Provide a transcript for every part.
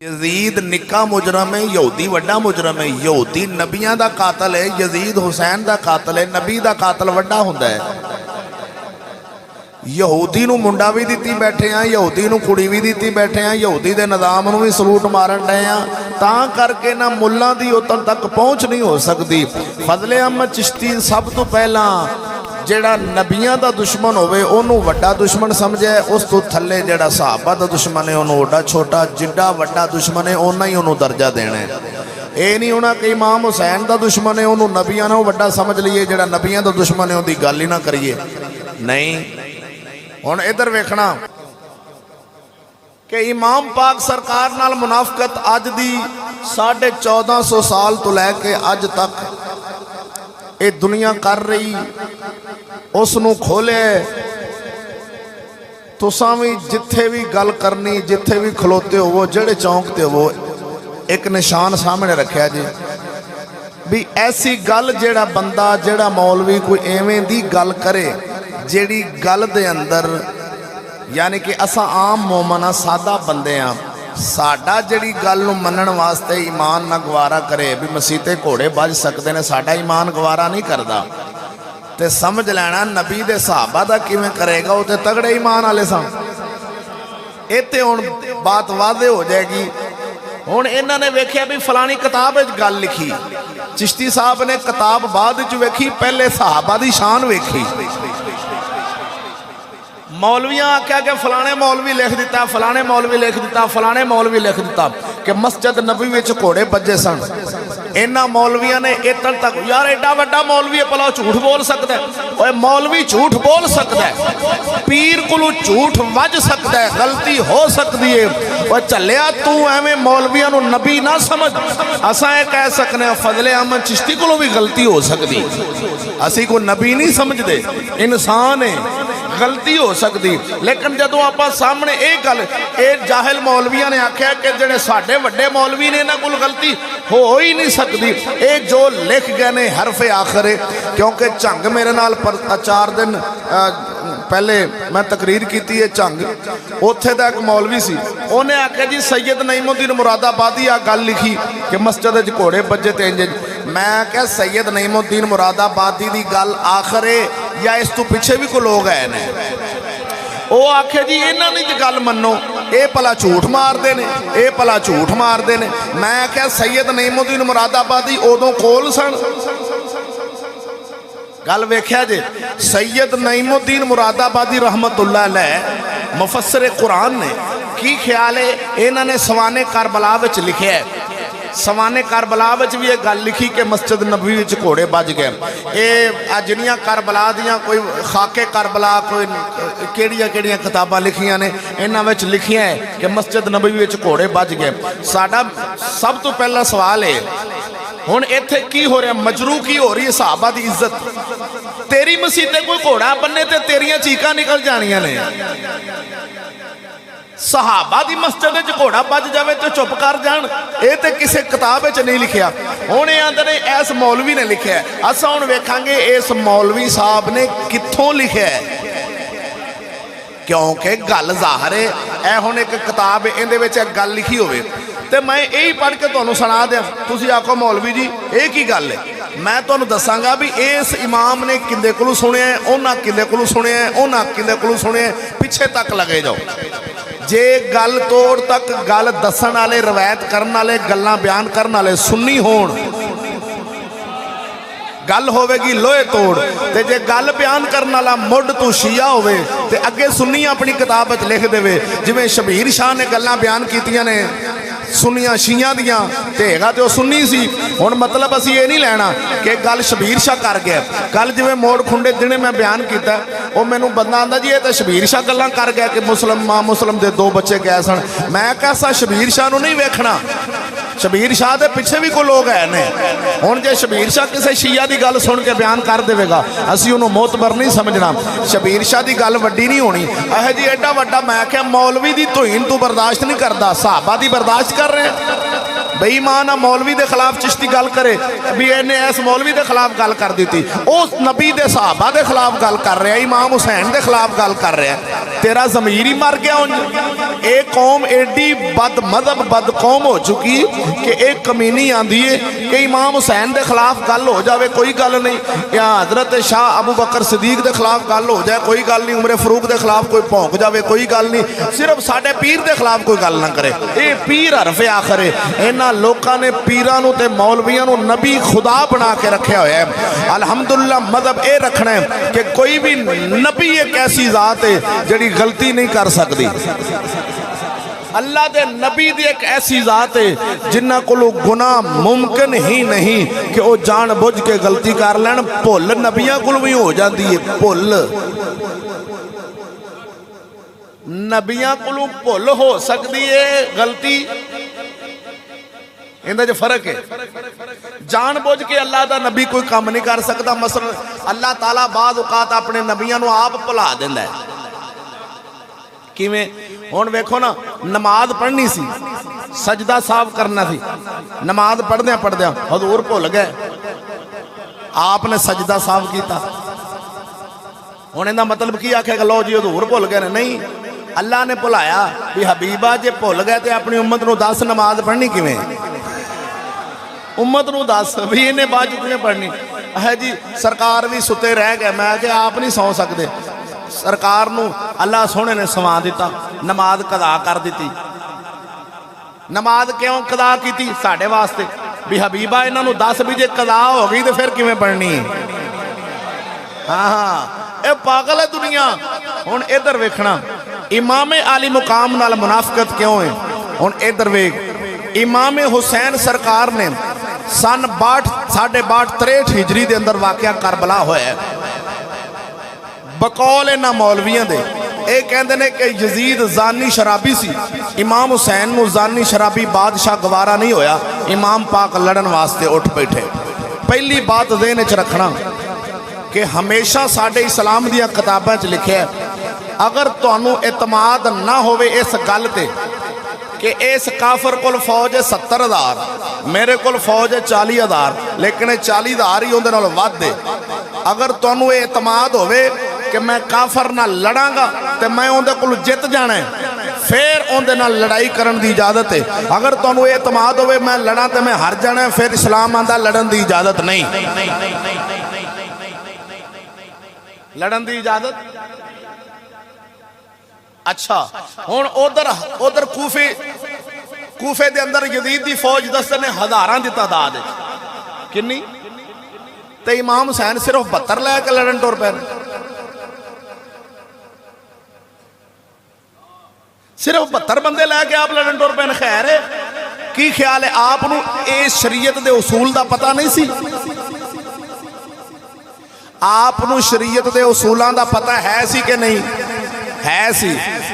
Yazid निक्का मुजरम है, यहूदी वड्डा मुजरम है। यहूदी नबियां दा कातल है, यजीद हुसैन दा कातल है। नबी दा कातल वड्डा हुंदा है। यहूदी नूं मुंडा भी दित्ती बैठे हैं, यहूदी नूं कुड़ी भी दित्ती बैठे हैं, यहूदी दे निज़ाम नूं भी सलूट मारन डए हैं। तां करके ना मुल्लां दी उतन तक पहुँच नहीं हो सकती। फजले अहमद चिश्ती सब तो पहला ਜਿਹੜਾ ਨਬੀਆਂ ਦਾ ਦੁਸ਼ਮਣ ਹੋਵੇ ਉਹਨੂੰ ਵੱਡਾ ਦੁਸ਼ਮਣ ਸਮਝਿਆ, ਉਸ ਤੋਂ ਥੱਲੇ ਜਿਹੜਾ ਸਹਾਬਾ ਦਾ ਦੁਸ਼ਮਣ ਹੈ ਉਹਨੂੰ ਓਡਾ ਛੋਟਾ, ਜਿੱਡਾ ਵੱਡਾ ਦੁਸ਼ਮਣ ਹੈ ਓਨਾ ਹੀ ਉਹਨੂੰ ਦਰਜਾ ਦੇਣਾ ਹੈ। ਇਹ ਨਹੀਂ ਹੋਣਾ ਕਿ ਇਮਾਮ ਹੁਸੈਨ ਦਾ ਦੁਸ਼ਮਣ ਹੈ ਉਹਨੂੰ ਨਬੀਆਂ ਨਾਲੋਂ ਵੱਡਾ ਸਮਝ ਲਈਏ, ਜਿਹੜਾ ਨਬੀਆਂ ਦਾ ਦੁਸ਼ਮਣ ਹੈ ਉਹਦੀ ਗੱਲ ਹੀ ਨਾ ਕਰੀਏ। ਨਹੀਂ, ਹੁਣ ਇੱਧਰ ਵੇਖਣਾ ਕਿ ਇਮਾਮ ਪਾਕ ਸਰਕਾਰ ਨਾਲ ਮੁਨਾਫਕਤ ਅੱਜ ਦੀ 1450 ਸਾਲ ਤੋਂ ਲੈ ਕੇ ਅੱਜ ਤੱਕ ਇਹ ਦੁਨੀਆ ਕਰ ਰਹੀ, ਉਸ ਨੂੰ ਖੋਲੇ। ਤੁਸਾਂ ਵੀ ਜਿੱਥੇ ਵੀ ਗੱਲ ਕਰਨੀ, ਜਿੱਥੇ ਵੀ ਖਲੋਤੇ ਹੋਵੋ, ਜਿਹੜੇ ਚੌਂਕ ਤੇ ਹੋਵੋ, ਇੱਕ ਨਿਸ਼ਾਨ ਸਾਹਮਣੇ ਰੱਖਿਆ ਜੀ ਵੀ ਐਸੀ ਗੱਲ ਜਿਹੜਾ ਬੰਦਾ, ਜਿਹੜਾ ਮੌਲਵੀ ਕੋਈ ਐਵੇਂ ਦੀ ਗੱਲ ਕਰੇ ਜਿਹੜੀ ਗੱਲ ਦੇ ਅੰਦਰ, ਯਾਨੀ ਕਿ ਅਸਾਂ ਆਮ ਮੋਮਨ ਆ, ਸਾਦਾ ਬੰਦੇ ਆ, ਸਾਡਾ ਜਿਹੜੀ ਗੱਲ ਨੂੰ ਮੰਨਣ ਵਾਸਤੇ ਈਮਾਨ ਨਾ ਗਵਾਰਾ ਕਰੇ ਵੀ ਮਸੀਤੇ ਘੋੜੇ ਵੱਜ ਸਕਦੇ ਨੇ, ਸਾਡਾ ਈਮਾਨ ਗਵਾਰਾ ਨਹੀਂ ਕਰਦਾ, ਤੇ ਸਮਝ ਲੈਣਾ ਨਬੀ ਦੇ ਸਹਾਬਾ ਦਾ ਕਿਵੇਂ ਕਰੇਗਾ, ਉਹ ਤੇ ਤਗੜੇ ਈਮਾਨ ਵਾਲੇ ਸਨ। ਇੱਥੇ ਹੁਣ ਬਾਤ ਵਾਧੇ ਹੋ ਜਾਏਗੀ। ਹੁਣ ਇਹਨਾਂ ਨੇ ਵੇਖਿਆ ਵੀ ਫਲਾਣੀ ਕਿਤਾਬ ਵਿੱਚ ਗੱਲ ਲਿਖੀ, ਚਿਸ਼ਤੀ ਸਾਹਿਬ ਨੇ ਕਿਤਾਬ ਬਾਅਦ ਵਿੱਚ ਵੇਖੀ, ਪਹਿਲੇ ਸਹਾਬਾ ਦੀ ਸ਼ਾਨ ਵੇਖੀ। मौलवियाँ आख्या कि फलाने मौलवी लिख दिता, फलाने मौलवी लिख दिता, फलाने मौलवी लिख दिता कि मस्जिद नबी विच घोड़े बजे सन। इन्हां मौलवियां ने इतने तक, यार एडा वड्डा मौलवी है, भला झूठ बोल सकता है? ओए मौलवी झूठ बोल सकता है, पीर कोलों झूठ वज सकता है, गलती हो सकती है। ओए झल्लिया तू एवें मौलवियां नूं नबी ना समझ। असां ये कह सकने फजले अहमद चिश्ती कोलों भी गलती हो सकती, असीं कोई नबी नहीं समझते, इंसान है, गलती हो सकती। लेकिन जदों आपां सामने ये गल, ये जाहिल मौलवियां ने आख्या कि जिहड़े साडे वड्डे मौलवी ने, इन्हां कोल गलती हो ही नहीं सकती। ये जो लिख गए ने हरफे आखिर, क्योंकि झंग मेरे नाल 4 दिन पहले मैं तकरीर की है झंग, उत्थे दा एक मौलवी सी, उन्हें आख्या जी सैयद नईमुद्दीन मुरादाबादी आ गल लिखी कि मस्जिद च घोड़े बजे ते इंज। मैं क्या सैयद नईमुद्दीन मुरादाबादी दी गल आखिर या इस तो पीछे भी कोई लोग है ने? वो आखे जी इन्हां दी गल मनो, ये भला झूठ मारते ने, ये भला झूठ मारते ने। मैं क्या सैयद नईमुद्दीन मुरादाबादी उदों कोल सन? गल वेख्या जे सैयद नईमुद्दीन मुरादाबादी रहमतुल्लाह अलैह मुफस्सिर कुरान ने की ख्याल है, इन्होंने सवाने करबला विच लिखिया है। सवाने करबला विच भी ये गल लिखी कि मस्जिद नबी विच घोड़े बज गए। ये जिन्नियां करबला दियां कोई खाके करबला, कोई किहड़ियां किताबां लिखियां ने, इन्हां विच लिखिया है कि मस्जिद नबी विच घोड़े बज गए। साडा सब तो पहला सवाल है, हुण इत्थे की हो रहा, मजरू की हो रही है सहाबा दी इज्जत। तेरी मसीते कोई घोड़ा बन्ने ते तेरियां चीकां निकल जानियां ने। सहाबा दी मस्जिद च घोड़ा बज जाए तो चुप कर जान, ये तो किसी किताब च नहीं लिखिया। हुण ये आंदे ने इस मौलवी ने लिखिया, असां हुण वेखांगे इस मौलवी साहब ने कित्थों लिखिया है, क्योंकि गल ज़ाहिर है। ए हुण एक किताब इहदे विच गल लिखी होवे ते मैं यही पढ़ के तुहानूं सुणा दियां, तुसीं आखो मौलवी जी ये की गल है। मैं तुहानूं दसांगा भी इस इमाम ने किंदे कोलों सुनिया है, उन्हां किंदे कोलों सुनिया है, उन्हां किंदे कोलों सुनिया है, पिछे तक लगे जाओ। जे गल तोड़ तक गल दसन वाले, रवायत करन वाले, गल्लां बयान करन वाले सुन्नी होण, गल होवेगी लोहे तोड़। ते जे गल बयान करने वाला मुढ़ तो शिया होवे ते अगे सुन्नी अपनी किताब विच लिख देवे, जिवें शबीर शाह ने गल्लां बयान कीतियां ने सुन्नियां शिया दियां, ते हैगा ते सुन्नी सी। हुण मतलब असीं ये नहीं लैना कि गल शबीर शाह कर गया। कल जिवें मोड़ खुंडे दिने मैं बयान किया, वो मैनूं बंदा आंदा जी ये तो शबीर शाह गल्लां कर गया कि मां मुसलम दे 2 बच्चे गए सन। मैं कैसा शबीर शाह नूं नहीं वेखना, शबीर शाह के पिछे भी कोई लोग है ने। हुण जे शबीर शाह किसी शिया की गल सुन के बयान कर देगा, असीं उन्होंने मोतबर नहीं समझना। शबीर शाह की गल वड्डी नहीं होनी। यह जी एडा वड्डा मैं क्या मौलवी की तोहीन तू बर्दाश्त नहीं करता, सहाबा की बर्दाश्त कर रहे हैं। बेईमान मौलवी के खिलाफ चिश्ती गल करे भी इन्हें इस मौलवी के खिलाफ गल कर दी, उस नबी के सहाबा के खिलाफ गल कर रहा, इमाम हुसैन के खिलाफ गल कर रहा है। तेरा ज़मीर ही मर गया। उंज ये कौम एडी बद मजहब बद कौम हो चुकी कि एक कमीनी आंदी है कि इमाम हुसैन के खिलाफ गल हो जाए कोई गल नहीं, या हजरत शाह अबू बकर सिद्दीक के खिलाफ गल हो जाए कोई गल नहीं, उमर फरूक के खिलाफ कोई भौंक जाए कोई गल नहीं, सिर्फ साडे पीर के खिलाफ कोई गल ना करे। ये पीर हरफे आखिर है। इन्हां लोकां ने पीरां नूं ते मौलवियां नूं नबी खुदा बना के रखा होया है। अल्हम्दुलिल्लाह मजहब ये रखना है कि कोई भी नबी एक ऐसी जात है जिहड़ी गलती नहीं कर सकती। अल्लाह दे नबी दी एक ऐसी जात है जिन्हां कोलों गुनाह मुमकिन ही नहीं कि वह जान बुझ के गलती कर लैन। भुल नबियां कोलों भी हो जाती है, भुल नबियां कोलों भुल हो सकती है, गलती इहदे च फर्क है। जान बुझ के अल्लाह दा नबी कोई काम नहीं कर सकता। मसलन अल्लाह ताला बाज़ औकात अपने नबियां नूं आप भुला दिंदा है। किवें? हुण वेखो ना, नमाज पढ़नी सी, सजदा साफ करना सी, नमाज पढ़द्या पढ़द्या हजूर भुल गए, आपने सजदा साफ किया। हुण इहदा मतलब की आखेगा लो जी हजूर भुल गए ने? नहीं, अल्लाह ने भुलाया भी हबीबा जे भुल गए तो अपनी उम्मत नूं दस नमाज पढ़नी किवें, उम्मत नूं दस भी इन्हें बाद किवें पढ़नी है जी। सरकार भी सुते रह गए, मैं कि आप नहीं सौ सकते। सरकार नूं अल्लाह सोहणे ने सवा दिता, नमाज कदा कर दी। नमाज क्यों कदा की? साडे वास्ते भी हबीबा इन्हां नूं दस भी जे कदा हो गई तो फिर किवें पढ़नी है। हाँ हाँ, ये पागल है दुनिया। हुण इधर वेखना, इमामे आली मुकाम नाल मुनाफिकत क्यों है? हुण इधर वेख, इमामे हुसैन सरकार ने सन 62 हिजरी के अंदर वाकया करबला होया है। बकौल इन्हां मौलवियां दे ये कहते हैं कि यजीद जानी शराबी सी, इमाम हुसैन नूं जानी शराबी बादशाह गवारा नहीं होया, इमाम पाक लड़न वास्ते उठ बैठे। पहली बात ज़हन च रखना कि हमेशा साडे इस्लाम दीयां किताबां च लिखिया है, अगर तुहानूं इतमाद ना होवे इस गल ते कि इस काफर कोल फौज है 70,000, मेरे कोल फौज है 40,000, लेकिन 40,000 ही उहदे नाल वध है। अगर तुहानूं ये इतमाद होवे कि मैं काफर नाल लड़ांगा तो मैं उहदे कोल जित जाना है, फिर उहदे नाल लड़ाई करन दी इजाजत है। अगर तुहानूं ये इतमाद होवे मैं लड़ा तो मैं हार जाना है, फिर इस्लाम आंदा लड़न दी इजाजत नहीं, लड़न दी इजाजत। अच्छा, हुण उधर कूफे दे अंदर यजीद दी फौज दस्ते ने हज़ारां दी तादाद किन्नी, ते इमाम हुसैन सिर्फ 72 लैके लड़न टुर पे। सिर्फ 72 बंदे लैके आप लड़न टुर पे। खैर है की ख्याल है आपनूं इस शरीयत दे उसूल दा पता नहीं सी? आपनूं शरीयत दे उसूलां दा पता है सी कि नहीं है सी?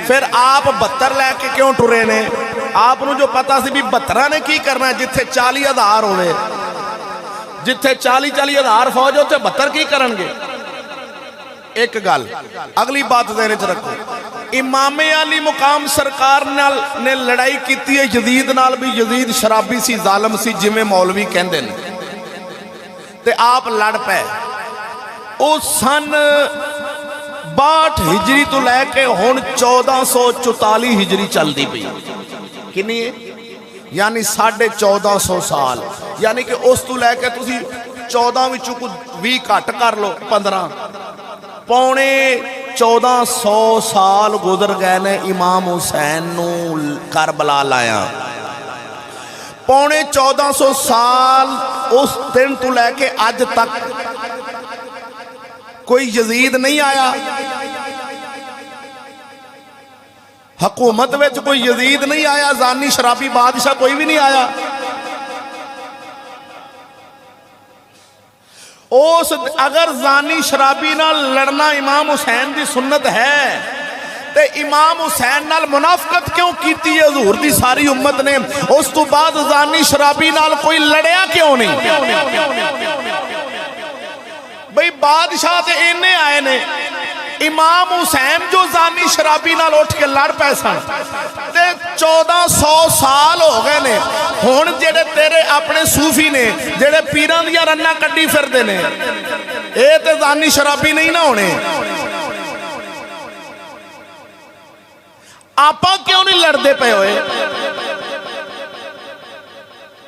फिर आप 72 लैके क्यों टुरे ने? आपनूं जो पता सी भी 72 ने की करना है, जिथे 40,000 होवे, जिथे 40,000 फौज उत्थे 72 की करनगे? एक गल। अगली बात ज़हन च रखो, इमामे अली मुकाम सरकार ने लड़ाई की है यजीद नाल भी। यजीद शराबी सी, जालम सी, जिमें मौलवी कहंदे ने, ते आप लड़ पे। वो सन 62 हिजरी तो लैके हुण 1444 हिजरी चलती पई। कितनी है? यानी 1450 साल। यानी कि उस तो लैके तुसी 14 विचों कोई 20 घट कर लो, 15 पौने 1400 साल गुजर गए ने इमाम हुसैन नूं करबला लाया। पौने 1400 साल उस दिन तो लैके अज तक कोई यजीद नहीं आया, हुकूमत विच कोई यजीद नहीं आया, जानी शराबी बादशाह कोई भी नहीं आया। उस अगर जानी शराबी नाल लड़ना इमाम हुसैन की सुन्नत है तो इमाम हुसैन नाल मुनाफकत क्यों की हजूर की सारी उम्मत ने? उस तो बाद जानी शराबी नाल कोई लड़िया क्यों नहीं? भाई बादशाह तो इन्ने आए ने, इमाम हुसैन जो जानी शराबी नाल उठ के लड़ पै सन ते 1400 साल हो गए ने। हुण जेड़े तेरे अपने सूफी ने जेड़े पीरां दियां रन्ना कड्डी फिरदे ने, ये ते जानी शराबी नहीं ना होने। आपां क्यों नहीं लड़ते पे होए?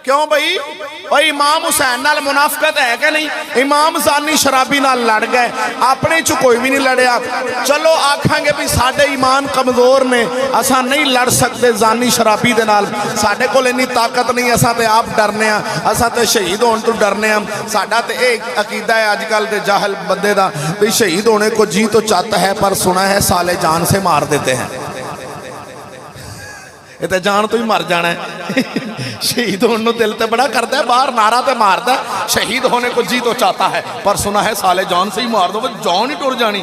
क्यों बई? भाई इमाम हुसैन नाल मुनाफकत है कि नहीं? इमाम ज़ानी शराबी नाल लड़ गए, अपने च कोई भी नहीं लड़िया। चलो आखांगे भी साडे ईमान कमज़ोर ने, असा नहीं लड़ सकते ज़ानी शराबी दे नाल, साडे कोल इन्नी ताकत नहीं, असा ते आप डरने आ, असा ते शहीद होने तो डरने आ। साडा ते एक अकीदा है अजकल दे जाहल बंदे दा भी शहीद होने को जी तो चाहता है पर सुना है साले जान से मार देते हैं। ये तो जान तो ही मर जाना है। शहीद होने दिल तो बड़ा करता है, बाहर नारा तो मारता है शहीद होने को जी तो चाहता है पर सुना है साले जान से ही मार दो, जान ही टुर जानी।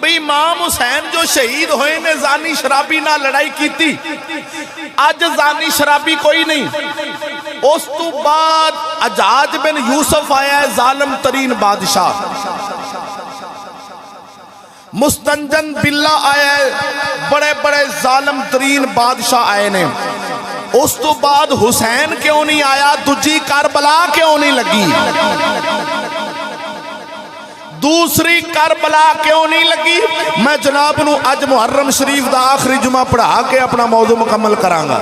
भाई इमाम हुसैन जो शहीद होए ने ज़ानी शराबी ना लड़ाई की, अज ज़ानी शराबी कोई नहीं। उस तो बाद हज्जाज बिन यूसुफ आया है, जालिम तरीन बादशाह। मुस्तंजन बिल्ला आया है, बड़े बड़े जालिम तरीन बादशाह आए ने। उस तो बाद हुसैन क्यों नहीं आया? दूजी करबला क्यों नहीं लगी? दूसरी करबला क्यों नहीं लगी? मैं जनाब नू अज मुहर्रम शरीफ दा आखिरी जुमा पढ़ा के अपना मौजू मुकम्मल करांगा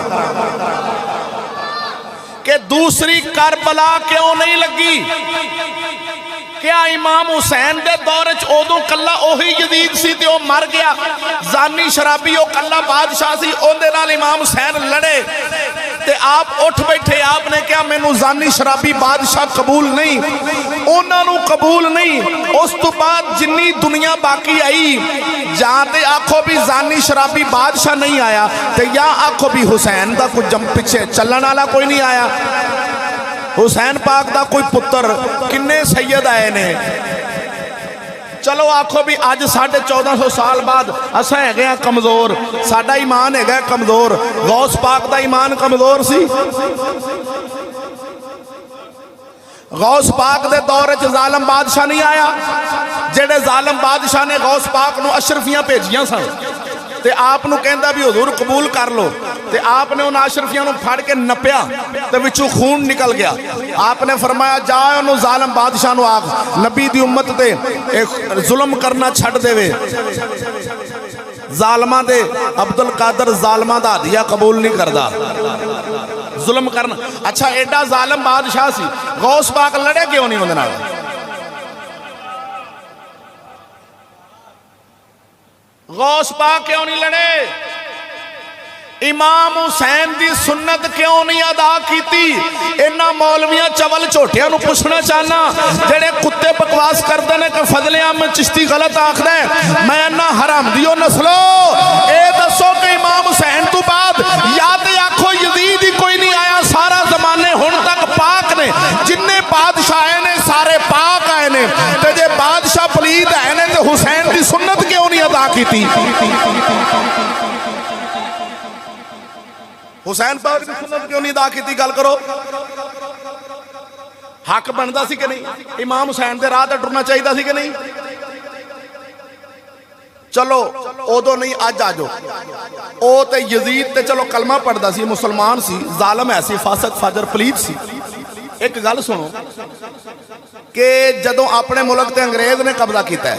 कि दूसरी करबला क्यों नहीं लगी। क्या इमाम हुसैन दे दौर च उदों कला ओही यजीद सी ते ओह मर गया? ज़ानी शराबी ओह कला बादशाह सी, उहदे नाल इमाम हुसैन लड़े ते आप उठ बैठे। आपने क्या मैनू ज़ानी शराबी बादशाह कबूल नहीं, उन्हां नू कबूल नहीं। उस तो बाद जिन्नी दुनिया बाकी आई, जां ते आखो भी ज़ानी शराबी बादशाह नहीं आया ते या आखो भी हुसैन दा कुछ जम पिछे चलण वाला कोई नहीं आया। हुसैन पाक दा कोई पुत्र, किन्ने सैयद आए ने। चलो आखो भी अज 1450 साल बाद असा है कमजोर, साडा ईमान है कमजोर। गौस पाक दा ईमान कमजोर सी। गौस पाक दे दौर च जालिम बादशाह नहीं आया, जेड़े जालिम बादशाह ने गौस पाक नू अशरफियां भेजियां सन ते आप नू कहंदा भी हुजूर कबूल कर लो, ते आपने उन अशरफियां नू फड़ के नपया ते विचों खून निकल गया। आपने फरमाया जा उन्हों जालिम बादशाह नू आख नबी दी उम्मत ते एक जुल्म करना छड़ देवे। जालमा दे अब्दुल कादर जालमा दा हदिया कबूल नहीं करदा, जुल्म करना। अच्छा एडा जालिम बादशाह सी, गौस पाक लड़े क्यों नहीं उहदे नाल? गौस पाक क्यों नहीं लड़े? इमाम हुसैन दी सुन्नत क्यों नहीं अदा की? इन्हां मौलवियां चवल झोटियां नूं पुछना चाहना जेड़े कुत्ते बकवास करते हैं कि फजले अहमद चिश्ती गलत आखदा है। मैं इन्हां हरामदियों नस्लो ये दसो कि इमाम हुसैन तो बाद या ते आखो यजीद ही कोई नहीं आया, सारा जमाने हुण तक पाक ने, जिन्ने बादशाह आए ने सारे पाक आए ने, ते जे बादशाह पलीद आए ने ते हुसैन दी सुन्नत क्यों नहीं अदा की? हुसैन पाक की सुन्नत क्यों नहीं अदा की? गल करो, हक बनता सी कि नहीं? इमाम हुसैन दे राह ते टुरना चाहिए सी कि नहीं? चलो उदों नहीं अज आ जाओ। ओ ते यजीद ते चलो कलमा पढ़दा सी, मुसलमान सी, जालिम है सी, फासक फाजर पलीत सी। एक गल सुनो कि जदों अपने मुल्क ते अंग्रेज ने कब्जा किया है,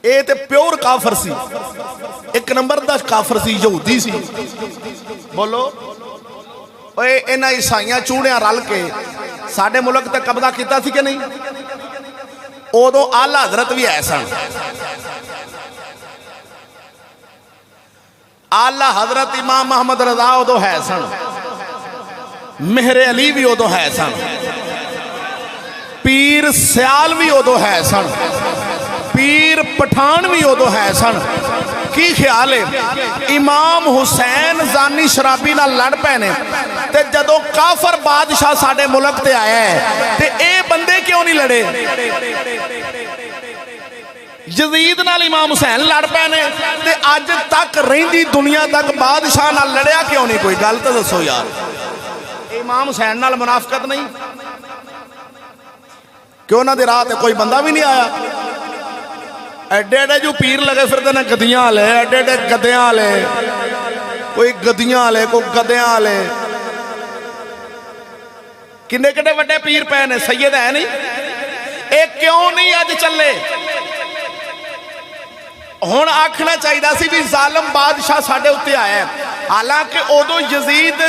ये ते प्योर काफर सी, एक नंबर दा काफर सी, यहूदी सी। बोलो ओए इन्हां ईसाइयां चूड़ियां रल के साडे मुल्क ते कब्जा किया सी कि नहीं? उदों आला हजरत भी है सन, आला हजरत इमाम मोहम्मद रजा उदों है सन, मेहरे अली भी उदों है सन, पीर सियाल भी उदों है सन, पीर पठान भी उदों है सन। की ख्याल है? इमाम हुसैन ज़ानी शराबी नाल लड़ पे ने ते जदों काफर बादशाह साडे मुल्क ते आया है ते ए बंदे क्यों नहीं लड़े? यजीद नाल इमाम हुसैन लड़ पे ने ते अज तक रहिंदी दुनिया तक बादशाह नाल लड़िया क्यों नहीं? कोई गल तो दसो यार। इमाम हुसैन नाल मुनाफकत नहीं? क्यों उन्हां दे राह ते कोई बंदा भी नहीं आया? एडे एडे जो पीर लगे फिरते ने गद्दियां वाले, एडे एडे गद्दियां वाले, कोई गद्दियां वाले कोई गद्दियां वाले, किन्ने किन्ने वड्डे पीर पे ने, सैयद है नहीं? ये क्यों नहीं अज चले? हुण आखना चाहिए सी भी जालिम बादशाह साडे उत्ते आया है। हालांकि उदों यजीद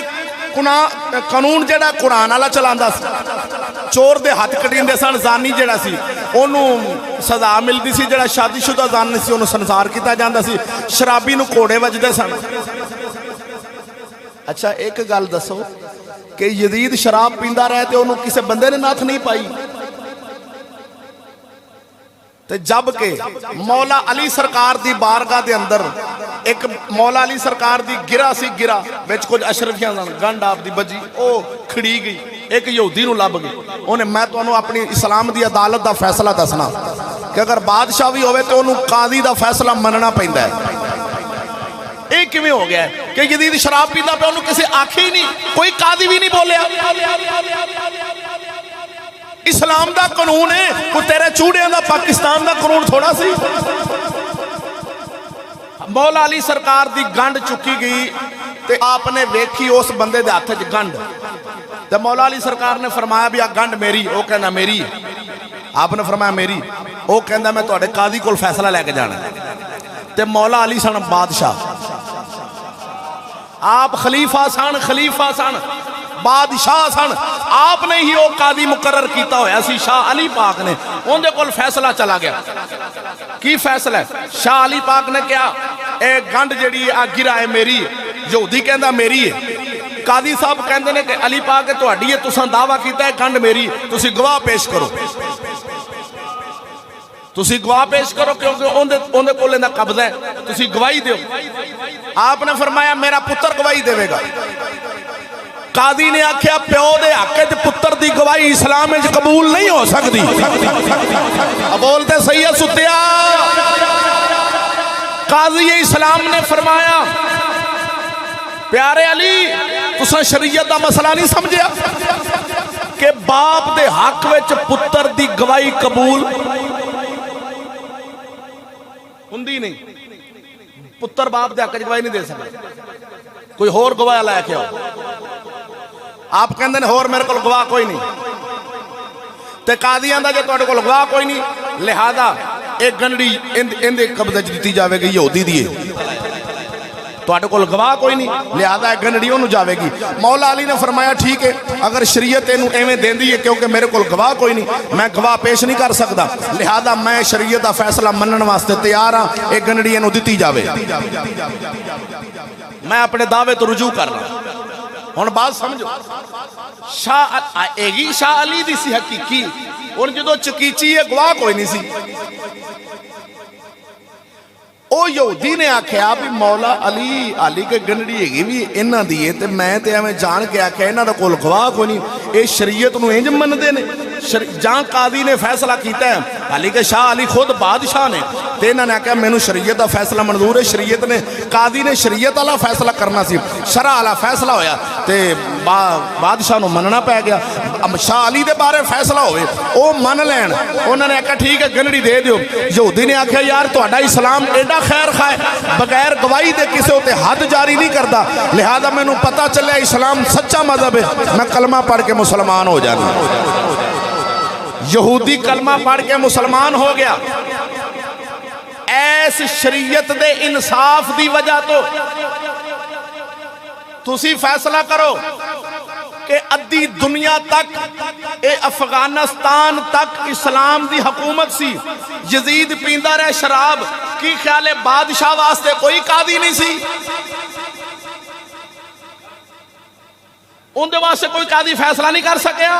कानून जिहड़ा कुरान वाला चलांदा सी, चोर दे हथ कटींदे सन, जानी जिहड़ा सी ओनूं सज़ा मिलदी सी, जिहड़ा शादीशुदा जानी सी ओनूं संसार किया जांदा सी, शराबी नूं घोड़े वजदे सन। अच्छा एक गल दसो कि यजीद शराब पींदा रहा तो उन्होंने किसी बंदे ने नथ नहीं पाई, ते जब के मौला अली सरकार दी बारगाह दे अंदर एक मौला अली सरकार दी गिरा सी, गिरा विच कुछ अशरफियां गंढ आप दी बजी, ओ खड़ी गई, एक यहूदी नूं लभ गई। उन्हें मैं तुहानूं अपनी इस्लाम दी अदालत दा फैसला दसना कि अगर बादशाह भी होवे तो उन्होंने कादी दा फैसला मनना पैंदा है। ये किवें हो गया कि यजीद शराब पींदा पिया, उन्होंने किसी आखे ही नहीं, कोई कादी भी नहीं बोलिया। इस्लाम दा कानून है, कोई तेरे चूड़ियां दा पाकिस्तान दा कानून थोड़ा सी। मौला अली सरकार दी गंढ चुकी गई ते आपने वेखी उस बंदे दे हथ च गंढ, ते मौला अली सरकार ने फरमाया भी आ गंढ मेरी, वो कहना मेरी। आपने फरमाया मेरी, वो कहना मैं तुहाडे कादी कोल फैसला लैके जाना। ते मौला अली सन बादशाह, आप खलीफा सन बादशाह सन, आपने ही वो कादी मुकर्रर किया होया सी, शाह अली पाक ने। उनके कोल फैसला चला गया, की फैसला है? शाह अली पाक ने कहा ए गंढ जिहड़ी आ गिरा है मेरी, यहूदी कहंदा मेरी है। कादी साहब कहंदे ने कि अली पाक तुहाडी है, तुसां दावा कीता है गंढ मेरी, तुसीं गवाह पेश करो, तुसीं गवाह पेश करो, क्योंकि उहदे कोल इहदा कब्जा है, तुसीं गवाही दिओ। आपने फरमाया मेरा पुत्र गवाही देवेगा। कादी ने आख्या प्यो दे हक च पुत्र दी गवाही इस्लाम में कबूल नहीं हो सकती। बोलते सही है सुत्या। काजी इस्लाम ने फरमाया प्यारे अली तुसां शरीयत दा मसला नहीं समझिया कि बाप दे हक विच पुत्र दी गवाही कबूल हुंदी नहीं, पुत्र बाप दे हक च गवाही नहीं दे सकदा, कोई होर गवाह लैके आओ। आप कहते हैं होर मेरे को गवाह कोई नहीं, तो कादी आंदा जे तुहाडे कोल गवाह कोई नहीं, लिहाजा एक गंढी इहदे कब्जे च दित्ती जावेगी, यहूदी दी तुहाडे कोल गवाह कोई नहीं, लिहाजा एक गंढी उहनूं जावेगी। मौला अली ने फरमाया ठीक है, अगर शरीयत इहनूं एवें देंदी है, क्योंकि मेरे कोल गवाह कोई नहीं, मैं गवाह पेश नहीं कर सकता, लिहाजा मैं शरीयत का फैसला मनण वास्ते तैयार हाँ, एक गंढी इहनूं दित्ती जावे, मैं अपने दावे तो रुजू कर रहा। हुण बात समझो, शाह अली दी सी हकीकी, हुण जदों चकीची है गवाह कोई नहीं सी। ओ यहूदी ने आख्या भी मौला अली के गंढड़ी हैगी भी इन्हां दी है, ते मैं ते एवें जान के आख्या इन्हां दा कोल गवाह कोई नहीं, ये शरीयत नूं इंज मनदे ने। जां कादी ने फैसला किया है, हाली के शाह अली खुद बादशाह ने, ते इन्हां ने आख्या मैनूं शरीयत दा फैसला मंजूर है। शरीयत ने कादी ने शरीयत वाला फैसला करना सी, शरा वाला फैसला होया ते बादशाह नूं मनना पै गया। शाह अली दे बारे फैसला होवे ओ मन लैन, उन्होंने आख्या ठीक है गंढड़ी दे दिओ। यहूदी ने आख्या यार तुहाडा इस्लाम एडा खैर खा है, बगैर गवाही दे किसी उत्ते हद जारी नहीं करता, लिहाजा मैनूं पता चलिया इस्लाम सच्चा मजहब है, मैं कलमा पढ़ के मुसलमान हो जाना। यहूदी कलमा पढ़ के मुसलमान हो गया। ऐस शरीयत दे इंसाफ दी वजह तो तुसी फैसला करो कि अद्धी दुनिया तक ए अफगानिस्तान तक इस्लाम दी हुकूमत सी, यजीद पींदा रहा शराब, की ख्याल है बादशाह वास्ते कोई कादी नहीं सी, उनके वास्ते कोई कादी फैसला नहीं कर सकिया।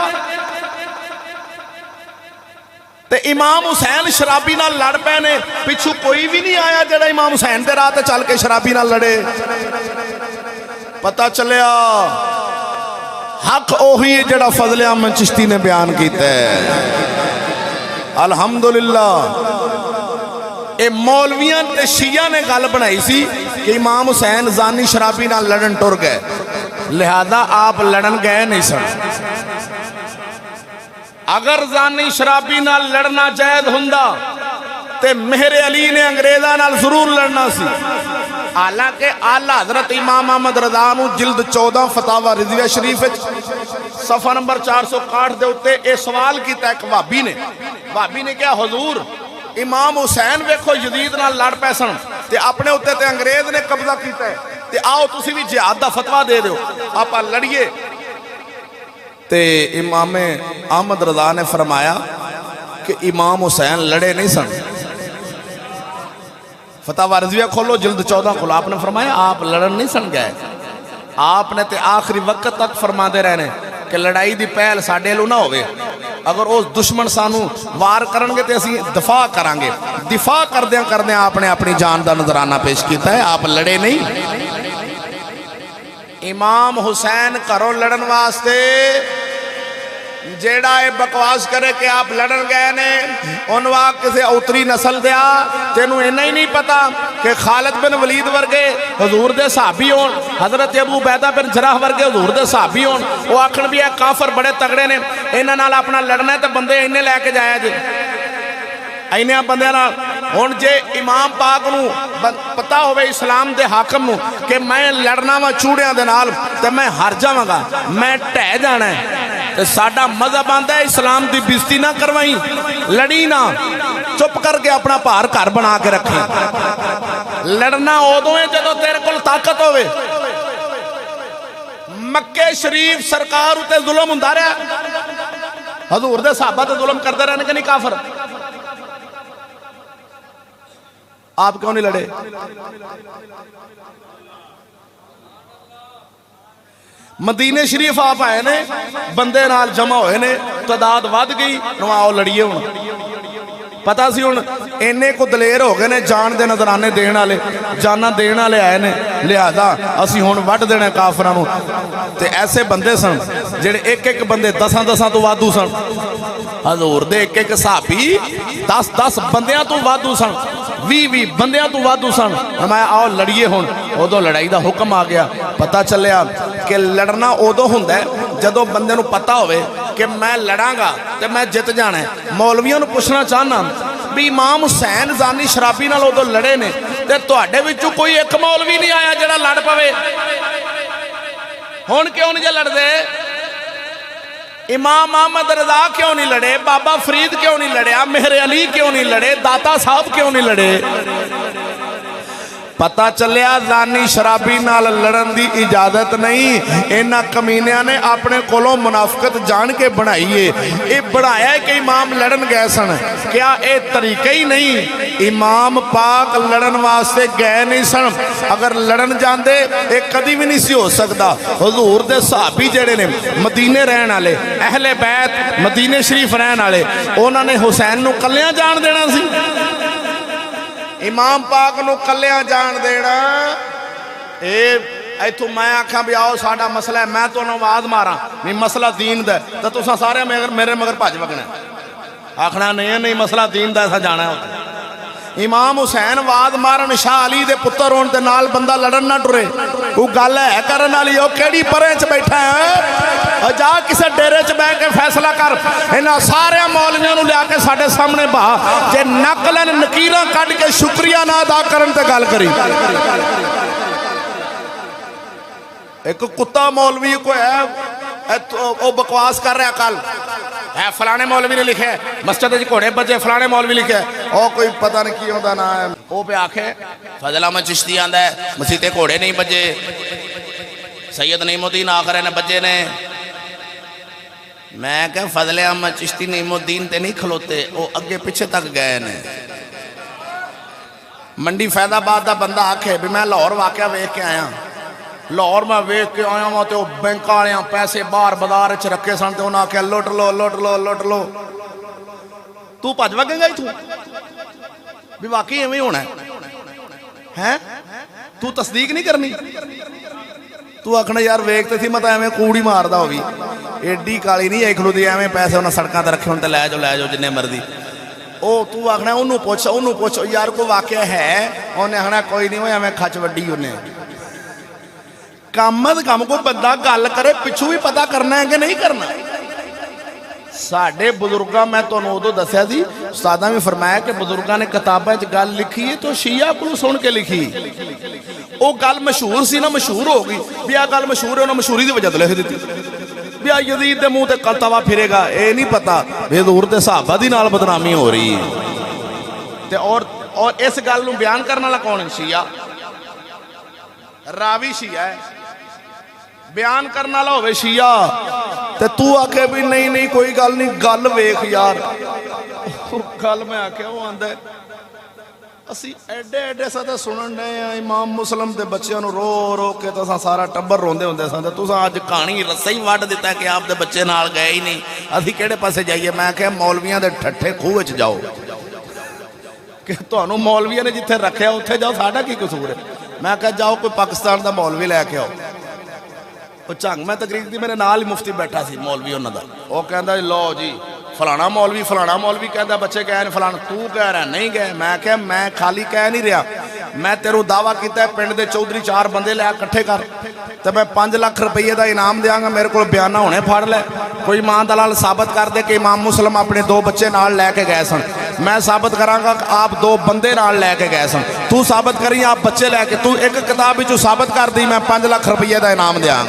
ते इमाम हुसैन शराबी नाल लड़ पे ने, पिछू कोई भी नहीं आया जिहड़ा इमाम हुसैन दे राह ते चल के शराबी नाल लड़े। पता चलिया हक ओही है जिहड़ा फजल अहमद चिश्ती ने बयान किया है। अल्हम्दुलिल्लाह ये मौलवियां ते शिया ने गल बनाई सी कि इमाम हुसैन जानी शराबी नाल लड़न टुर गए, लिहाजा आप लड़न गए नहीं सन। अगर जानी शराबी नाल लड़ना जायज हुंदा ते मेहरे अली ने अंग्रेज़ां नाल जरूर लड़ना सी। हालांकि आला हजरत इमाम अहमद रज़ा नूं जिल्द 14 फतावा रिज़विया शरीफ सफ़ा नंबर 461 दे उत्ते ये सवाल किया एक भाबी ने क्या हुजूर इमाम हुसैन वेखो यजीद नाल लड़ पै सन ते अपने उत्ते ते अंग्रेज ने कब्जा कीता है ते आओ तुसी भी जिहाद दा फतवा दे दिओ आपां लड़िए। ते इमाम अहमद रज़ा ने फरमाया कि इमाम हुसैन लड़े नहीं सन। फतवा रज़विया खोलो जिल्द 14 खोलो, आपने फरमाया आप लड़न नहीं सन गए। आपने ते आखिरी वक्त तक फरमाते रहने कि लड़ाई दी पहल साडे लू ना होवे, अगर उस दुश्मन सानू वार करनगे तो असीं दफा करांगे। दिफा करदे आपने अपनी जान का नजराना पेश किया है, आप लड़े नहीं। इमाम हुसैन घरों लड़न वास्ते जेड़ा ये बकवास करे कि आप लड़न गए ने उन्होंने किसी उतरी नस्ल दिया, तेनू इन्ना ही नहीं पता कि खालिद बिन वलीद वर्गे हजूर दे सहाबी होन, हजरत अबू बैदा बिन जराह वर्गे हजूर दे सहाबी होन, वो आखन भी है काफर बड़े तगड़े ने, इन्हां नाल अपना लड़ना है तो बंदे इन्ने लैके जाया जे इन्ने बंदे नाल। हुण जे इमाम पाक नू पता होवे इस्लाम दे हाकम नू कि मैं लड़ना वा चूड़ियां दे नाल ते मैं हार जावांगा, मैं ढह जाना है, ते साडा मजहब आंदा है इस्लाम दी बेइज्जती ना करवाई, लड़ी ना, चुप करके अपना भार घर बना के रखें। लड़ना उदों है जदों तेरे कोल ताकत होवे। मक्के शरीफ सरकार उत्ते जुल्म हुंदा रहा, हजूर दे सहाबा ते जुल्म करदे रहने कि नहीं काफर, आप क्यों नहीं लड़े? मदीने शरीफ आप आए ने, बंदे नाल जमा होए ने, तादाद वध गई, आओ लड़िए। हुण पता सी हुण इन्ने को दलेर हो गए ने, जान दे नजराने देने वाले, जाना देने वाले आए ने, लिहाजा असी हुण वड देना काफरां नूं। ते ऐसे बंदे सन जेड़े एक एक बंदे 10 तो वाधू सन, हजूर दे एक एक सहाबी 10 बंदियां तो वाधू सन, 20 बंदियां तो वाधू सन। मैं आओ लड़िए। हुण उदों लड़ाई का हुक्म आ गया। पता चलिया कि लड़ना उदों हुंदा है जदों बंदे नूं पता होवे कि मैं लड़ांगा तो मैं जित जाना है। मौलवियों नूं पुछना चाहना भी इमाम हुसैन जानी शराबी नाल उदों लड़े ने, ते तुहाडे विचों कोई एक मौलवी नहीं आया जिहड़ा लड़ पवे। हुण क्यों नहीं जे लड़दे? इमाम अहमद रज़ा क्यों नहीं लड़े? बाबा फरीद क्यों नहीं लड़िया? मेहर अली क्यों नहीं लड़े? दाता साहब क्यों नहीं लड़े? पता चलिया जानी शराबी नाल लड़न की इजाजत नहीं। इन्हां कमीनियां ने अपने कोलों मुनाफकत जान के बनाई है। ये बनाया है कि इमाम लड़न गए सन, क्या ये तरीका ही नहीं? इमाम पाक लड़न वास्ते गए नहीं सन। अगर लड़न जाते ये कभी भी नहीं सी हो सकता। हजूर दे सहाबी जेड़े ने मदीने रहन वाले, अहले बैत मदीने शरीफ रहन वाले, उन्होंने हुसैन नूं कल्लियां जान देना सी? इमाम पाक नूं कल्लियां जान देना? इथों मैं आखा भी आओ साडा मसला है, मैं तुहानूं आवाज़ मारा नहीं मसला दीन दा, तो तुसां सारे मेरे मगर भज वगना, आखना नहीं मसला दीन दा, ऐसा जाना है। इमाम हुसैन आवाज़ मारन, शाह अली दे पुत्तर होण दे नाल बंदा लड़न ना टुरे, कोई गल है करन वाली? ओ किहड़ी परे च बैठा है? जा किसी डेरे च बह के फैसला कर। इन्हां सारे मौलवियों नूं लिया के साडे सामने बहा, जे नकलन नकीरां कढ के शुक्रिया ना अदा करन ते गल करी। एक कुत्ता मौलवी को है, वो बकवास कर रहा कल है, फलाने मौलवी ने लिखे मस्जिद घोड़े बजे, फलाने मौलवी लिखे, ओ कोई पता नहीं की होता ना है, वो पे आखे फजल अहमद चिश्ती आंदा है मसीते घोड़े नहीं बजे, सैयद नईमुद्दीन आखर ने बजे ने। मैं क्या फजल अहमद चिश्ती नईमुद्दीन ते नहीं खलोते, वो अगे पिछे तक गए ने। मंडी फैदाबाद का बंदा आखे भी मैं लाहौर वाकया वेख के आया, लाहौर में वेख के आया वहाँ तो बैंक वाले पैसे बाहर बाजार च रखे सन, तो उन्हें आख्या लुट लो लुट लो लुट लो। तू भज वगेगा ही तू भी वाकई इवें होना है? तू तस्दीक नहीं करनी? तू आखना यार वेखते थी मैं तो एवं कूड़ ही मारदा होगी, एडी काली नहीं आई खलोती, एवं पैसे उन्हें सड़कों पर रखे होने लै जाओ जिन्ने मर्जी। ओ तू आखना उन्होंने पुछ यार को वाकया है, उन्हें आखना कोई नहीं, एवं खच वड्डी उन्हें। कम अज कम को बंदा गल करे पिछू भी पता करना है कि नहीं करना। साडे बुजुर्गां, मैं तुहानूं उदों दस्सिया सी, उस्तादां भी फरमाया कि बुजुर्गां ने किताबां च गल लिखी है तो शिया को सुन के लिखी। वो गल मशहूर सी ना, मशहूर हो गई भी आ गल मशहूर है, उन्हें मशहूरी की वजह तो लिख दी भी आ यजीद के मूँह ते तवा फिरेगा। ये नहीं पता भी हजूर दे सहाबा दी नाल बदनामी हो रही है। ਤੇ और इस गल नूं बयान करने वाला कौन है? शिया, रावी शिया है। बयान करने वाला होवे शिया ते तू आखे भी नहीं नहीं कोई गल नहीं, गल वेख यार। गल मैं आख्या वो आंदा असी एडे एडे सा सुनन डे आ इमाम मुस्लिम के बच्चों रो रो के तो सारा टब्बर रोंदे होंदे सन, तुस अज कहानी रस्सा ही वड्ड दिता कि आप दे बच्चे नाल गए ही नहीं, असी किहड़े पासे जाइए। मैं आख्या मौलवियां दे ठट्ठे खूह च जाओ कि तुहानूं मौलवियां ने जिथे रखिया उत्थे जाओ, साडा की कसूर है। मैं आख्या जाओ कोई पाकिस्तान का मौलवी लैके आओ। वो झंग मैं तकरीर दी मेरे नाल ही मुफ्ती बैठा सी मौलवी उन्हां दा, वो कहंदा लो जी फलाना मौलवी कहता बच्चे कह रहे फलाना, तू कह रहा नहीं गए। मैं क्या मैं खाली कह नहीं रहा, मैं तेरू दावा किया पिंड के चौधरी 4 बंदे लै कट्ठे कर तो मैं 5 लाख रुपये का इनाम देंगा, मेरे को बयाना होने फड़ लै, कोई मां दलाल साबित कर दे कि इमाम मुस्लिम अपने 2 बच्चे नाल लैके गए सन। मैं साबित करांगा आप 2 बंदे नाल लैके गए सन, तू साबित करी आप बच्चे लैके, तू एक किताब विचों साबित कर दी, मैं 5 लाख रुपये का इनाम देंगा।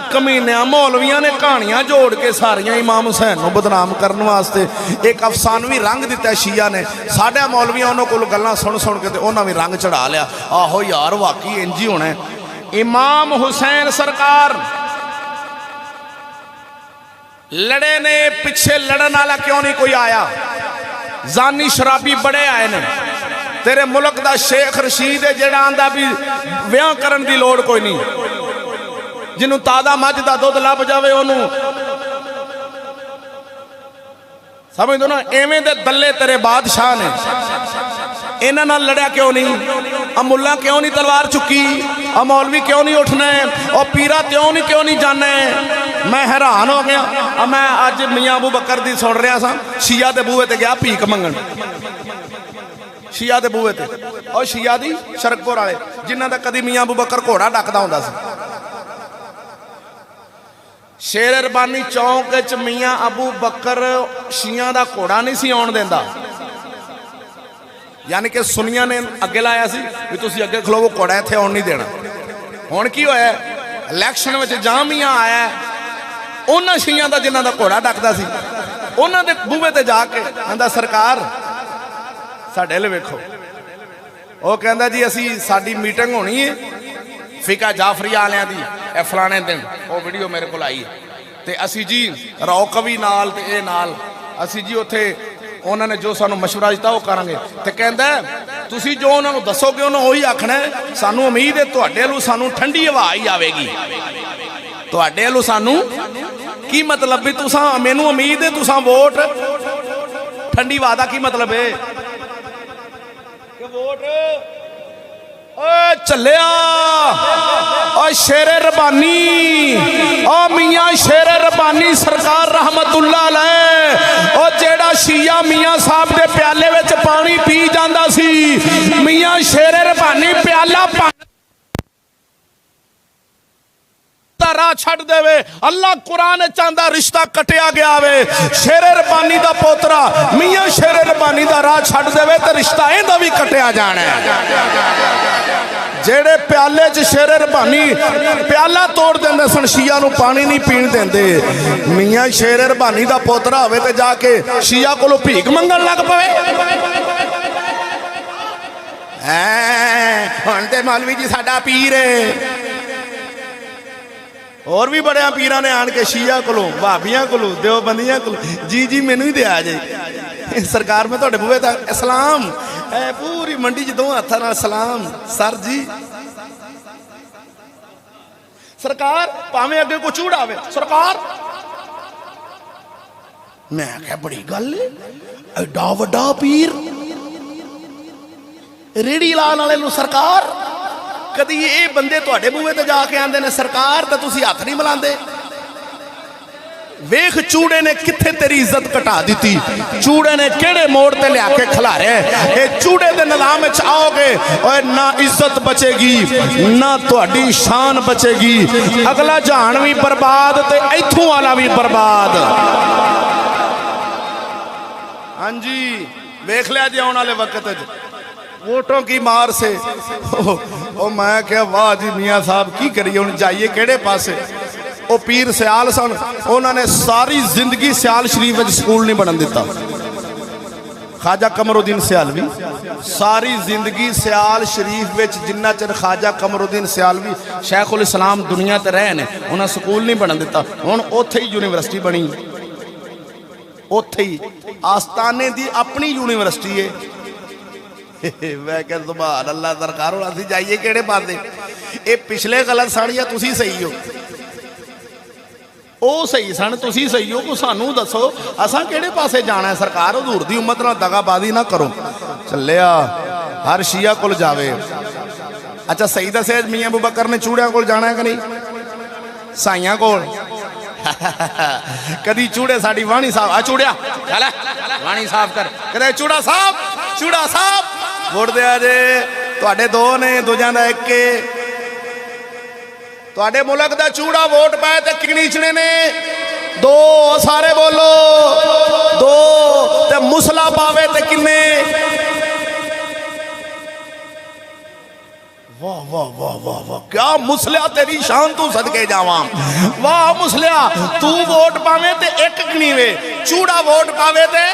कमीनिया मौलविया ने कहानियां जोड़ के सारिया इमाम हुसैन को बदनाम करने वास्ते एक अफसानवी रंग दिता शिया ने। साढ़े मौलविया उन्होंने को गल्लां सुन सुन के उन्होंने भी रंग चढ़ा लिया। आहो यार वाकई इंज ही होना है। इमाम हुसैन सरकार लड़े ने, पिछे लड़न वाला क्यों नहीं कोई आया? जानी शराबी बड़े आए ने। तेरे मुल्क का शेख रशीद है जेड़ा आंदा भी विआह करन दी लोड़ कोई नहीं, जिन्हों ताज़ा मझ का दुध लभ जाए उन्होंने समझ दो ना। एवें दे दले तेरे बादशाह ने, इन्हां नाल लड़िया क्यों नहीं? मुल्ला क्यों नहीं तलवार चुकी? मौलवी क्यों नहीं उठना है? और पीरा क्यों नहीं जाना है? मैं हैरान हो गया। मैं अज मियाँ अबू बकर दी सुन रहा सा, शिया दे बूहे ते गया भीख मंगण, शिया दे बूहे ते, और शिया दी शरकपुर वाले जिन्हां दा कदी मियाँ अबू बकर घोड़ा डकदा हुंदा सी। शेर रबानी चौंक च मियाँ अबू बकर शिया का घोड़ा नहीं सी आउण देंदा, यानी कि सुनिया ने अगे लाया सी भी तुसीं अगे खलोवो, घोड़ा इत्थे आउण नहीं देना। हुण की होया? इलैक्शन में जां मियाँ आया उन्हां शिया का जिन्हां दा घोड़ा डकदा सी, उन्हां दे बूहे ते जाके आंदा सरकार साडे ले वेखो। वो कहंदा जी असी साडी मीटिंग होनी है फिका जाफरी वालियां दी ए फलाने दिन, वो वीडियो मेरे को आई ते असी जी रौ कवि नाल ते ए नाल असी जी उत्थे उन्होंने जो सानू मशवरा दिता वो करांगे। ते कहंदा तुसी जो उन्होंने दसोगे उन्होंने वही आखना है, सानू उम्मीद है तुहाडे वल्लों सानू ठंडी हवा ही आवेगी। तुहाडे वल्लों सानू की मतलब भी तुसां मैनू उम्मीद है तुसां वोट ठंडी हवा दा की मतलब है कि वोट चलिया शेरे रबानी मियाँ शेरे रबानी सरकार रहमतुल्लाह अलैह और जेड़ा शिया मियाँ साहब दे प्याले विच पानी पी जांदा सी, मियाँ शेरे रबानी प्याला राह छड़ देवे। अल्लाह कुरान चाहता रिश्ता कटिया गया वे, शेरे रबानी दा पोतरा मियाँ शेरे रबानी दा राह छड़ देवे तो रिश्ता इहदा भी कटिया जाना है। जेड़े प्याले च शेरे रबानी प्याला तोड़ देंदे सन, शिया नूं पानी नहीं पीण देंदे, मियाँ शेरे रबानी दा पोतरा होवे ते जाके शिया कोलों भीख मंगण लग पवे। हुण ते मौलवी जी साडा पीर है। और भी बड़े पीरां ने आन के शिया कोलों भाबियां कोलों देवबंदियां कोलों जी जी मैनू ही दिया जे सरकार में तुहाडे बूहे तक सलाम पूरी मंडी च 2 हत्थां नाल सलाम सर जी सरकार भावें अगे को चूड़ावे सरकार। मैं क्या बड़ी गल है, एडा वड्डा पीर रेड़ी लाने वाले नूं सरकार। कदी ये बंदे तुहाडे बूहे ते जाके आंदे ने सरकार ते तुसीं हत्थ नहीं मिलांदे। वेख चूड़े ने कित्थे तेरी इज्जत घटा दी, चूड़े ने केड़े मोड़ ते लिया के खिलारे। ये चूड़े दे निलाम विच आओगे और ना इज्जत बचेगी ना तुहाडी शान बचेगी, अगला जहान भी बर्बाद ते इत्थों वाला भी बर्बाद। हाँ जी वेख लिया जी आने वाले वक्त वोटों की मार से ओ मैं क्या वाह जी मियाँ साहब की करिए हुण जाइए केड़े पासे। वो पीर सियाल सन, उन्होंने सारी जिंदगी सियाल शरीफ में स्कूल नहीं बनन दिता। ख्वाजा कमरुद्दीन सियालवी सारी जिंदगी सियाल शरीफ विच जिन्ना चिर ख्वाजा कमरुद्दीन सियालवी शेखुल इस्लाम दुनिया ते रहे ने उन्हें स्कूल नहीं बनन दिता हुण उत्थे ही यूनीवर्सिटी बनी उत्थे ही आस्ताने दी अपनी यूनीवर्सिटी है मैं कह सुभान अल्लाह सरकार हुण असीं जाइए किहड़े पासे ये पिछले गलत सन या तुसीं सही हो ਉਹ सही सन तुसीं सही हो को सानू दसो असां किहड़े पासे जाना है सरकार हजूर दी उम्मत नाल दगाबाजी ना करो चलिया हर शिया कोल जावे अच्छा सही दस्सिया मियां अबू बकर ने चूड़ियां कोल जाना है कि नहीं साइयां कोल कदी चूड़े साडी वाणी साहब आ चूड़िया चल वाणी साफ कर कदे चूड़ा साहब वोट दिया जे तुहाडे दो ने दूजां दा एक तुहाडे मुल्क दा चूड़ा वोट पाए ते किणीचने ने दो सारे बोलो दो ते मुसला पावे ते किन्ने वाह वाह वाह वाह वाह क्या मुसलिया तेरी शान तू सदके जावां वाह मुसलिया तू वोट पावे ते एक गिणीवे चूड़ा वोट पावे ते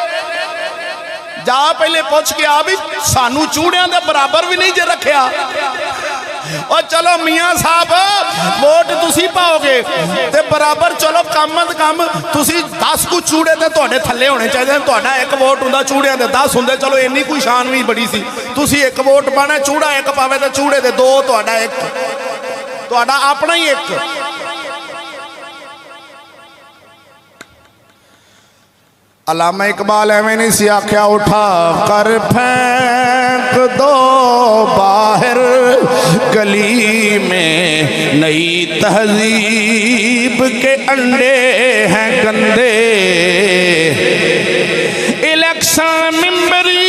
जा पहले पुछ के आ भी सानू चूड़ियां दे बराबर भी नहीं जे रखिया और चलो मियाँ साहब वोट तुसी पाओगे ते बराबर चलो कम अज कम तुसी 10 को चूड़े ते तुहाडे थल्ले होने चाहिए तुहाडा एक वोट हुंदा चूड़ियां दे 10 हुंदे चलो इन्नी कोई शान भी बड़ी सी तुसी एक वोट पाना चूड़ा एक पावे ते चूड़े दे दो तुहाडा एक तुहाडा अपना ही एक अल्लामा इकबाल एवं नहीं सी आख्या उठा कर फेंक दो बाहर गली में नई तहजीब के अंडे हैं गंदे इलेक्शन मिंबरी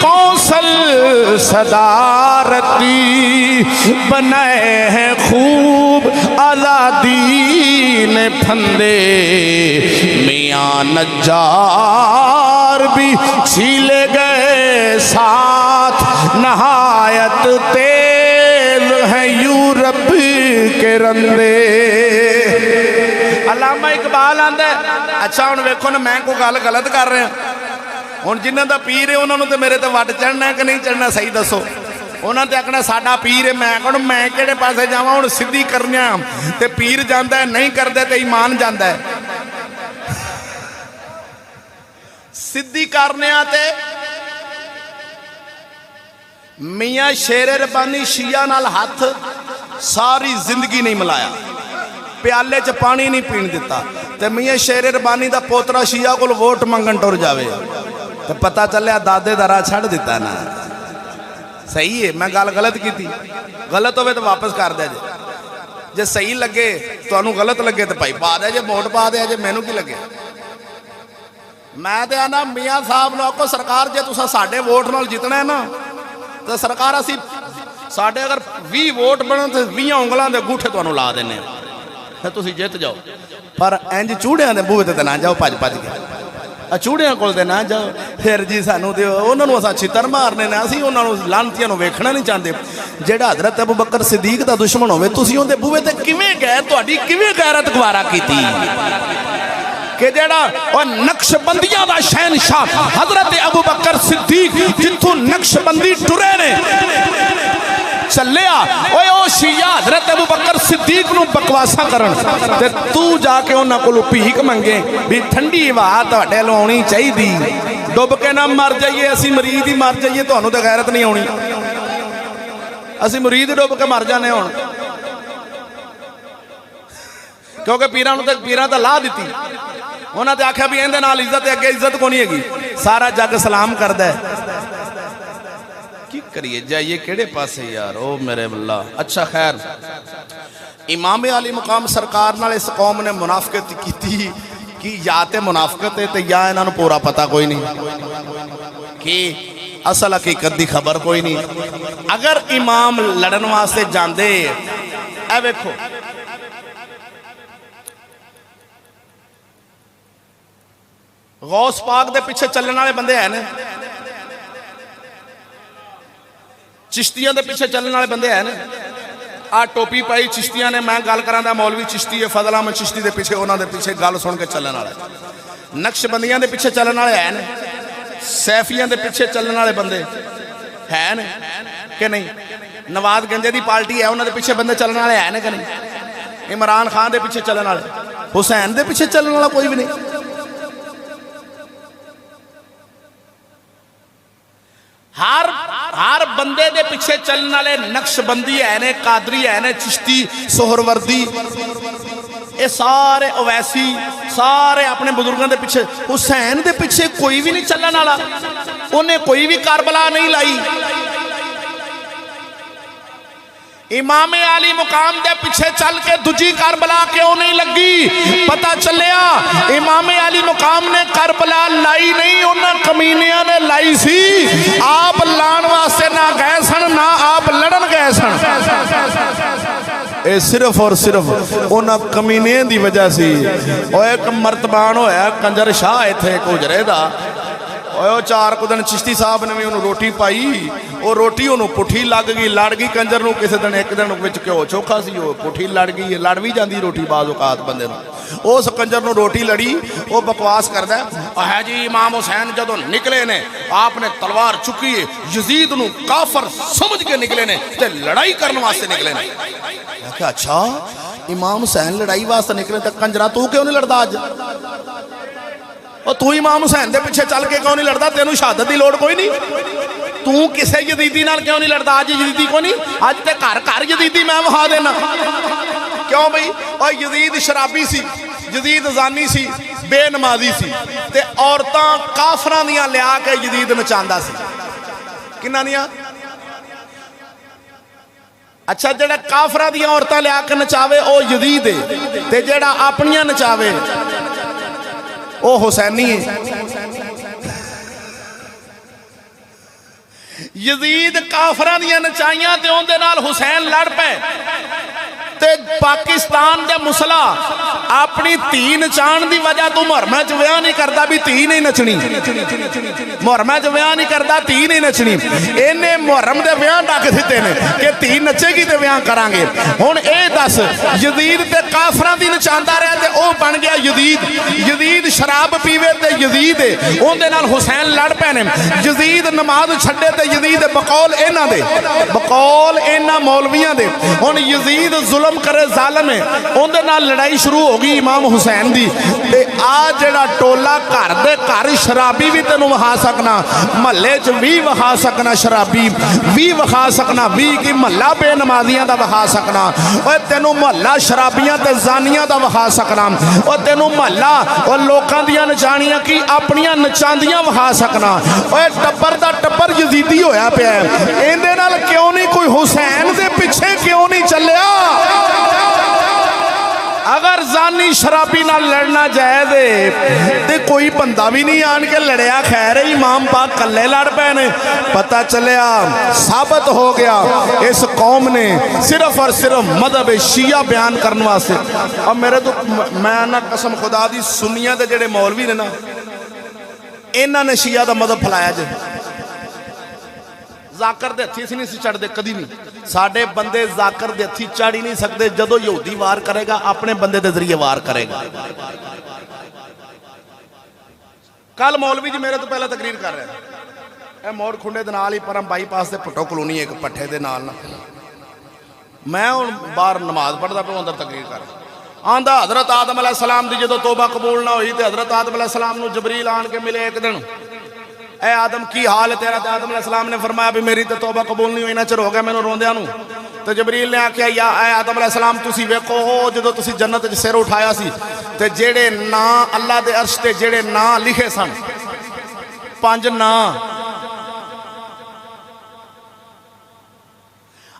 कौंसल सदारती बनाए हैं खूब आज़ादी ने फंदे मियाँ नज्जार भी छीले गए साथ नहायत तेज हैं यूरोप के रंदे अल्लामा इकबाल आंदा अच्छा हुण वेखो ना मैं कोई गल गलत कर रहा हुण जिन्हां दा पीर है उन्हां नूं ते मेरे ते वट चढ़ना कि नहीं चढ़ना सही दसो उन्हां ते आखना साडा पीर है मैं कहूँ मैं किहड़े पासे जावां हुण सिद्धी करनी ते पीर जांदा है नहीं करदे ते ईमान जांदा है सिद्धी करने ते मियाँ शेरे रब्बानी शिया नाल हाथ सारी जिंदगी नहीं मिलाया प्याले च पानी नहीं पीण दिता ते मियाँ शेरे रब्बानी दा पोतरा शिया कोल वोट मंगन टुर जावे तो पता चलिया दादे दा राह छड़ दिता ना सही है मैं गल गलत की थी गलत होवे तो वापस कर दे जे सही लगे तुहानू गलत लगे तो भाई पा दे जे वोट पा दे जे मैनू की लगे मैं तो आना मियाँ साहब लोग सरकार जे तुसा साडे वोट नाल जितना है ना तो सरकार असी साडे अगर 20 वोट बनन तो 20 उंगलों के अंगूठे तुहानू ला देने तो तुसी जित जाओ पर इंज चूड़ियां दे बूहे ते ना जाओ भज भज के चूड़ियां कोल ते ना जाओ फिर जी सानू दिओ उन्हां नूं असां छितर मारने ने असीं उन्हां नूं लानतियां नूं वेखना नहीं चाहते जेड़ा हजरत अबू बकर सिद्दीक दा दुश्मन होवे तुसीं उहदे बूहे ते किवें गए तुहाडी किवें गैरत गवारा कीती कि जेड़ा नक्शबंदियां दा शहनशाह हजरत अबू बकर सिद्दीक जिथों नक्शबंदी टुरे ने चलिया ओए ओ शिया हजरत अबू बकर सिद्दीक नूं बकवासा करन ते तू जाके उन्हां कोलों भीख मंगे भी ठंडी हवा तुहाडे लौ आउणी चाहीदी डुब के ना मर जाइए असीं मरीद ही मर जाइए तुहानूं ते गैरत नहीं आउणी असीं मुरीद डुब के मर जाने हुण क्योंकि पीरां नूं ते पीरां तां ला दित्ती उन्होंने आख्या भी इहदे नाल इज्जत अगे इज्जत को नहीं हैगी सारा जग सलाम करदा है की करिए जाइए केड़े पासे यार ओ मेरे अल्लाह अच्छा खैर इमाम आली मुकाम सरकार नाल इस कौम ने मुनाफकत की कि या तो मुनाफकत है तो या इन्हां नूं पूरा पता कोई नहीं कि असल हकीकत की खबर कोई नहीं अगर इमाम लड़न वास्ते जाते ए वेखो गौस पाक दे पिछे चलने वाले बंदे हैं चिश्तियां दे पिछे चलने वाले बंदे हैं आ टोपी पाई चिश्तियां ने मैं गल करा मौलवी चिश्ती है फजल अहमद चिश्ती दे पिछे उन्होंने पिछे गल सुन के चलने वाला नक्शबंदियां दे पिछे चलने वाले हैं सैफियां दे पिछे चलने वाले बंदे है ने कि नहीं? नवाज गंजे की पार्टी है, उन्होंने पिछे बंदे चलने वाले है ने कि नहीं? इमरान खान के पिछे चलने वाले, हुसैन के पिछे चलने वाला कोई भी नहीं। हर बंदे दे पिछे चलने वाले नक्शबंदी है ने, कादरी है ने, चिश्ती, सोहरवर्दी, ये सारे ओवैसी सारे अपने बुजुर्गों के पिछे। हुसैन के पिछे कोई भी नहीं चलने वाला, उन्हें कोई भी कारबला नहीं लाई। इमाम अली मुकाम दे पिछे चल के दूजी करबला क्यों नहीं लगी? पता चलिया इमाम अली मुकाम ने करबला लाई नहीं, उन्होंने कमीनिया ने लाई सी। आप लाण वास्ते ना गए सन, ना आप लड़न गए सन। ये सिर्फ और सिर्फ उन्होंने कमीने की वजह से। और एक मर्तबान होया कंजर शाह इत्थे गुजरे दा, और 4 कुछ दिन चिश्ती साहब ने भी उन्होंने रोटी पाई, और रोटी उन्होंने पुठी लग गई, लड़ गई कंजर नूं। किसी दिन एक दिन विच घ्यो चोखा सी, वो पुठी लड़ गई, लड़ भी जाती रोटी बाज़ औकात बंदे नूं। उस कंजर नूं रोटी लड़ी, वो बकवास करदा है जी इमाम हुसैन जदों निकले ने आपने तलवार चुकी है, यजीद नूं काफर समझ के निकले ने ते लड़ाई करने वास्ते निकले ने। मैं कहा अच्छा इमाम हुसैन लड़ाई वास्ते निकले, तो कंजरा तू क्यों नहीं लड़दा अज? और तू इमाम हुसैन के पिछे चल के क्यों नहीं लड़ता? तेनों शहादत की लोड़ कोई नहीं। तू किसी यजीदी नाल क्यों नहीं लड़ता? अज यजीदी को नहीं, अज तो घर घर यजीदी मैं वहा देना। क्यों बई? और यजीद शराबी सी, यजीद जानी सी, बेनमाजी सी, ते औरतां काफरां दियां लिया के यजीद नचांदा सी। किन्हां दियां? अच्छा जेड़ा काफरां दियां औरतां लिया के नचावे ओ यजीद है, ते जेड़ा अपनियां नचावे ओ हुसैनी है। यजीद काफरां दियां नचाइयां ते उहदे नाल हुसैन लड़ पे, ते पाकिस्तान दे मुसला अपनी धी नचाण दी वजह तू मुहर्रम च विआह नहीं करता भी धी नहीं नचनी। मुहर्रम च विआह नहीं करता, धी नहीं नचनी। इन्हें मुहर्रम दे विआह डक दिते ने कि धी नचेगी ते विआह करांगे। हुण ए दस यजीद ते काफरां दी नचांदा रहा ते ओ बन गया यजीद। यजीद शराब पीवे ते यजीद है, उहदे नाल हुसैन लड़ पे ने। यजीद नमाज छड्डे ते यजीद बकौल इन्हां दे, बकौल इन्हां मौलवियां दे। हुण यजीद जुल्म करे जालिम है, उहदे नाल लड़ाई शुरू हो गई इमाम हुसैन दी। ते आ जेड़ा टोला घर दे घर शराबी भी तेनों वहा सकना, महल्ले च भी वहा सकना, शराबी भी वहा सकना, भी कि महल्ला बेनमाजियां दा वहा सकना। और तेनों महल्ला शराबियां ते जानियां दा वहा सकना। और तेनों महल्ला और लोकां दियां नचाणियां की अपनियां नचांदियां वहा सकना। और टब्बर दा टब्बर यजीदी होया पिया है। इहदे नाल क्यों नहीं कोई हुसैन दे पिछे क्यों नहीं चलिया? अगर जानी शराबी नाल लड़ना जायज़ है तो कोई बंदा भी नहीं आन के लड़िया। खैर है इमाम पाक कल्ले लड़ पे ने। पता चलिया साबित हो गया इस कौम ने सिर्फ और सिर्फ मजहब शिया बयान करने वास्ते। अब मेरे तो मैं ना कसम खुदा दी सुन्नियां दे जेड़े मौलवी ने ना, इन्हां ने शिया दा मजहब फैलाया जे। जाकर दे हथी असीं नहीं चढ़ते कदी नहीं। साडे बंदे जाकर दे हथी चढ़ ही नहीं सकते। जदों यहूदी वार करेगा अपने बंदे के जरिए वार करेगा। कल मौलवी जी मेरे तो पहले तकरीर कर रहे, मोड़ खुंडे दे नाल ही परम बाईपास से भुट्टो कलोनी एक पट्ठे दे नाल ना, मैं हुण बाहर नमाज पढ़दा पिया, अंदर तकरीर कर आंदा हजरत आदम अलैहिस्सलाम दी जदों तौबा कबूल ना हुई तो हजरत आदम अलैहिस्सलाम नूं जबरील आन के मिले एक दिन। ए आदम की हाल है तेरा? आदम अलैहिस्सलाम ने फरमाया भी मेरी तो तौबा कबूल नहीं हुई, इन्ना चिर हो गया मैनूं रोंदियां नूं। तो जबरील ने आख्या या ए आदम अलैहिस्सलाम तुसीं वेखो हो जदों तुसीं जन्नत च सिर उठाया सी ते जेड़े नां अल्लाह दे अर्श ते जेड़े नां लिखे सन, 5 नां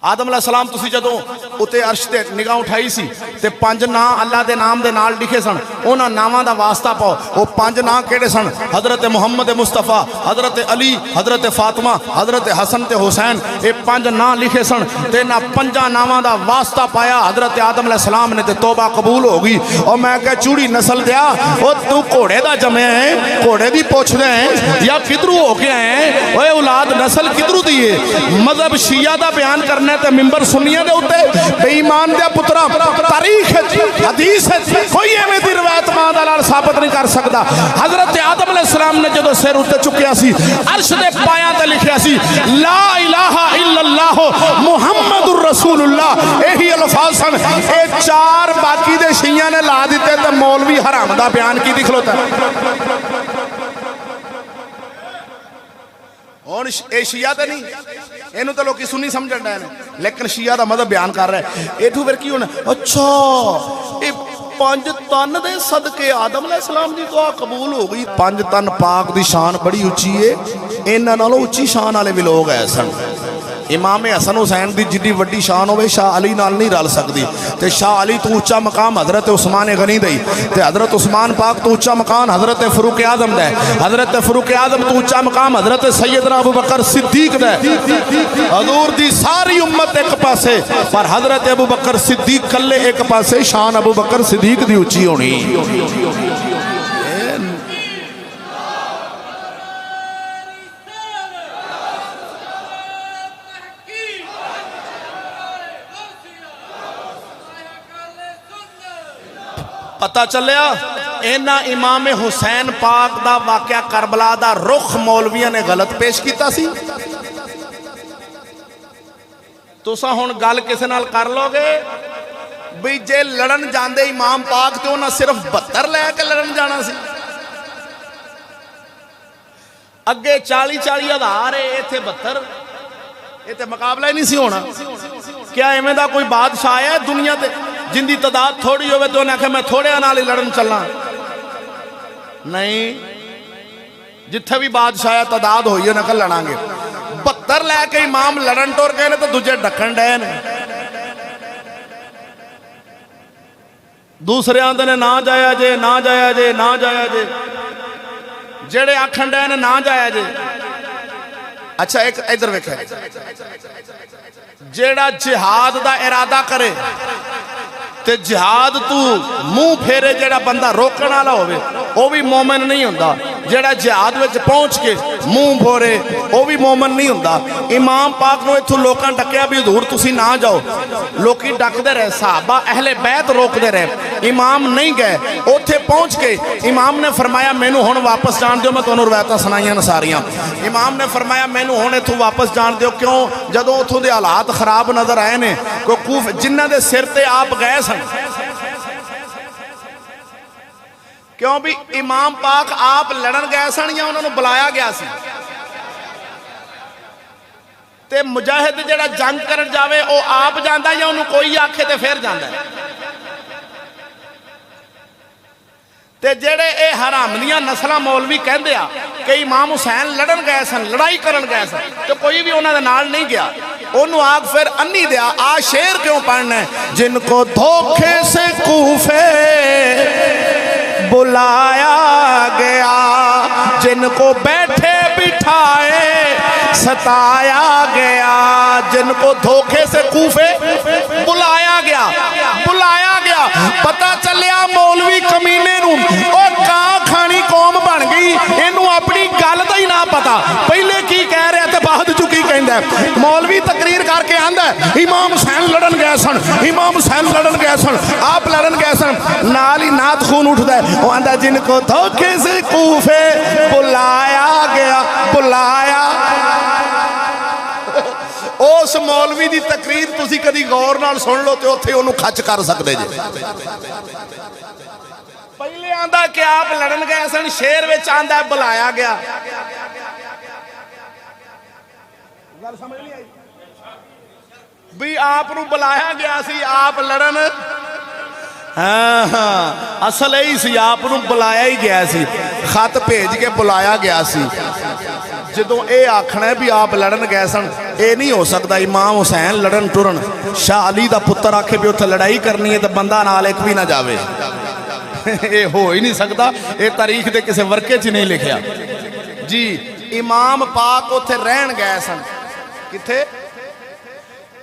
आदम अलैहिस्सलाम तुसीं जदों उत्ते अर्श ते निगाह उठाई सी ते 5 नां अल्लाह दे नाम दे नाल लिखे सन। उन्हां नावां दा वास्ता पाओ। वो 5 नां किहड़े सन? हजरत मुहम्मद मुस्तफा, हजरत अली, हजरत फातिमा, हजरत हसन ते हुसैन। ये 5 नां लिखे सन ते इन्हां 5 नावां दा वास्ता पाया हजरत आदम अलैहिस्सलाम ने ते तौबा कबूल हो गई। और मैं कह चूड़ी नस्ल दिया ओ तू घोड़े दा जमया है, घोड़े दी पुछदा है या किधरू हो के आए? ओए औलाद नस्ल किधरू दी है? मजहब शिया दा बयान करने है तो मिंबर सुन्नियां दे उत्ते बेईमान दे पुत्रा तारीख हदीस कोई एवें दी रवायत मां दा नाल साबित नहीं कर सकदा। हजरत आदम अलैहिस्सलाम ने जदों सिर उत्ते चुकिया सी अर्श दे पायां ते लिखिया सी ला इलाहा इल्लल्लाह मुहम्मदुर रसूलुल्लाह, यही अल्फाज सन। ये चार बाकी दे शिया ने ला दिते ते मौलवी हराम दा बयान की दिखलोता और ये शिया तो नहीं, इनू तो लोग सुन्नी समझ रहे हैं, लेकिन शिया का मतलब बयान कर रहा है। इथू फिर की होना, अच्छा ये 5 तन दे सदके आदम अलैहिस्सलाम दी दुआ कबूल हो गई। 5 तन पाक दी शान बड़ी उच्ची है, इन्हां नालों उच्ची शान वाले भी लोग है सन। इमाम हसन हुसैन दी जिद्दी वड्डी शान होवे शाह अली नाल नहीं रल सकती। ते शाह अली तो उच्चा मकाम हजरत उस्मान गनी दई, ते हजरत उस्मान पाक तो उच्चा मकान हजरत फरूक आजम दा, हजरत फरूक आजम तो उच्चा मकाम हजरत सैयदना अबू बकर सिद्दीक दा। हजूर दी सारी उम्मत एक पासे पर हजरत अबू बकर सिद्दीक कल्ले एक पासे, शान अबू बकर सिद्दीक दी उच्ची होनी। पता चलिया इन्हां इमाम हुसैन पाक दा वाकया करबला दा रुख मौलवियां ने गलत पेश किया सी। तुसां हुण गल किसे नाल कर लोगे भी जे लड़न जांदे इमाम पाक ते उन्हां सिर्फ 72 लैके लड़न जाना सी, अगे 40-40 हज़ार है, इत्थे 72, इत्थे मुकाबला ही नहीं सी होना। क्या इवें दा कोई बादशाह है दुनिया ते जिंदी तादाद थोड़ी होवे तो उन्हें आखे मैं थोड़े नाल ही लड़न चलना? नहीं, जिथे भी बादशाह तादाद होई उन्हें कल लड़ांगे। 72 लैके इमाम लड़न टुर गए ने तो दूजे ढक्कन डे ने, दूसरे आंदे ने ना जाया जे, ना जाया जे, ना जाया जे, जेड़े आखन डे ने ना जाया जे। अच्छा एक इधर वेखे, जेड़ा जिहाद दा इरादा करे ते जिहाद तू मुंह फेरे जेड़ा बंदा रोकण वाला होवे वो भी मोमिन नहीं हुंदा। जेड़ा जिहाद विच पहुंच के मुंह फोरे वो भी मोमिन नहीं हुंदा। इमाम पाक नूं इत्थों लोकां डकिया भी हुजूर तुसीं ना जाओ, लोकी डकदे रहे, सहाबा अहले बैत रोकदे रहे, इमाम नहीं गए। उत्थे पहुंच के इमाम ने फरमाया मैनू हुण वापस जाण दिओ, मैं तुहानूं रवायतां सुणाईयां न सारियां। इमाम ने फरमाया मैनू हुण इत्थों वापस जाण दिओ। क्यों? जदों उत्थों दे हालात खराब नजर आए ने, कोई जिन्हां दे सिर ते आप गए सन, क्यों भी इमाम पाक आप लड़न गए सन या उन्होंने बुलाया गया सी? ते मुजाहिद जेड़ा जंग करन जावे वो आप जांदा या उन्होंने कोई आखे ते फिर जांदा है? ते जेड़े ये हराम दियां नस्लां मौलवी कहंदे आ कि इमाम हुसैन लड़न गए सन, लड़ाई करन गए सन, तो कोई भी उन्होंने नाल नहीं गया। ओनू आग फिर अन्नी दिया, आ शेर क्यों पढ़ना है? जिनको धोखे से कूफे बुलाया गया, जिनको बैठे बिठाए सताया गया, जिनको धोखे से कूफे बुलाया गया, बुलाया गया। पता चलिया मौलवी कमीने नूं और कां खानी कौम बन गई, इनू अपनी गल दा ही ना पता, पहले की कह रहा ते बाद चु की कहंदा। मौलवी तकरीर करके आंदा इमाम हुसैन लड़न गए सन, इमाम हुसैन लड़न गए सन, आप लड़न गए सन, नाल ही नात खून उठदा है। वो आंदा जिनको धोखे से कूफे बुलाया गया, बुलाया। उस मौलवी की तकरीर तुसी कदी गौर नाल सुन लो तो उत्थे उन्होंने खच कर सकते जे। पहले आंदा कि आप लड़न गए सन, शेर विच आंदा बुलाया गया। गल समझ नहीं आई भी आप बुलाया गया सी, आप लड़न। हाँ हाँ, असल यही सी, आप बुलाया ही गया सी, खत भेज के बुलाया गया सी। जो ये आखना है भी आप लड़न गए सन, ये नहीं हो सकता। इमाम हुसैन लड़न टुरन, शाह अली का पुत्र आखे भी उत्थे लड़ाई करनी है तो बंदा नाल एक भी ना जावे, ये हो ही नहीं सकता। ये तारीख के किसी वर्के च नहीं लिखा जी। इमाम पाक उत्थे रहन गए सन, किथे?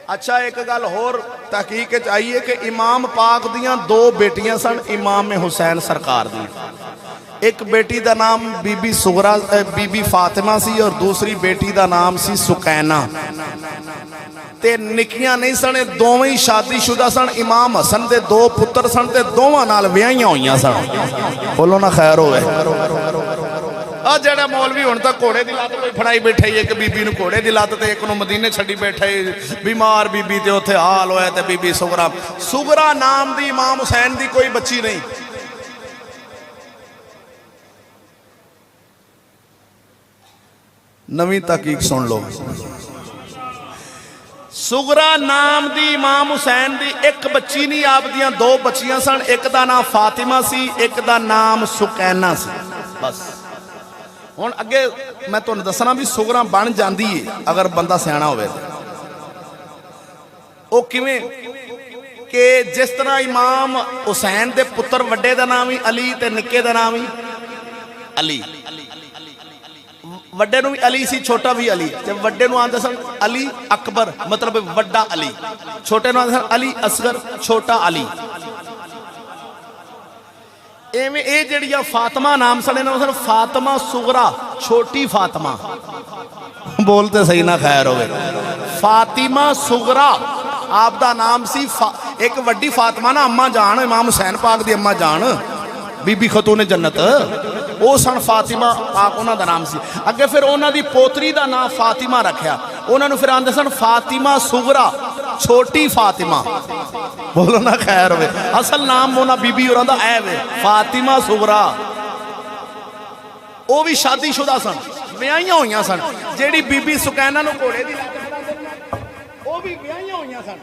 अच्छा एक गल होर तहकीक आई है कि इमाम पाक दियां 2 बेटियां सन इमाम हुसैन सरकार दी। एक बेटी का नाम बीबी सुगरा बीबी फातिमा सी और दूसरी बेटी का नाम सी सुकैना। ते निक्कियां नहीं सन, दोवें ही शादीशुदा सन। इमाम हसन दे 2 पुत्र सन ते दोवां नाल विआहियां होईयां सन। बोलो ना खैर होवे। आ जेड़ा मौलवी हुण तक घोड़े दी लत्त कोई फड़ाई बैठे, एक बीबी नूं घोड़े दी लत्त ते एक नूं मदीने छड्डी बैठे, बीमार बीबी ते उत्थे हाल होया ते बीबी सुगरा। सुगरा नाम दी इमाम हुसैन दी कोई बच्ची नहीं। नवीं तहकीक सुन लो। सुगरा नाम दी इमाम हुसैन दी एक बच्ची नहीं, आप दियां 2 बच्चियां सन। एक दा नाम फातिमा सी, एक दा नाम सुकैना सी। बस हुण अगे मैं तुहानूं दसना भी सुगरा बन जांदी है अगर बंदा सियाणा होवे। वो किवें कि जिस तरह इमाम हुसैन दे पुत्र वड्डे दा नाम ही अली ते निक्के दा नाम ही अली। वड्डे नूं भी अली सी, छोटा भी अली। ते वड्डे नूं आंदे सन अली अकबर, मतलब वड्डा अली। छोटे नूं आंदे सन अली असगर, छोटा अली। एवें ये जिहड़ियां फातिमा नाम सन, इन्हां सन फातिमा सुगरा, छोटी फातिमा। बोलते सही ना खैर होवे। फातिमा सुगरा आप दा नाम सी। एक वड्डी फातिमा ना अम्मा जान, इमाम हुसैन पाक दी अम्मा जान, बीबी खतून जन्नत, वो सन फातिमा पाक, उन्हां दा नाम सी। अगे फिर उन्हां दी पोतरी दा नाम फातिमा रखिया। उन्हां नूं फिर आंदे सन फातिमा सुगरा, छोटी फातिमा। बोलो ना खैर होवे। असल नाम उन्हां बीबी होरां दा ऐ वे, फातिमा सुगरा। वो भी शादीशुदा सन, विआहियां होईयां सन। जेड़ी बीबी सुकैना नूं घोड़े दी वो भी विआहियां होईयां सन,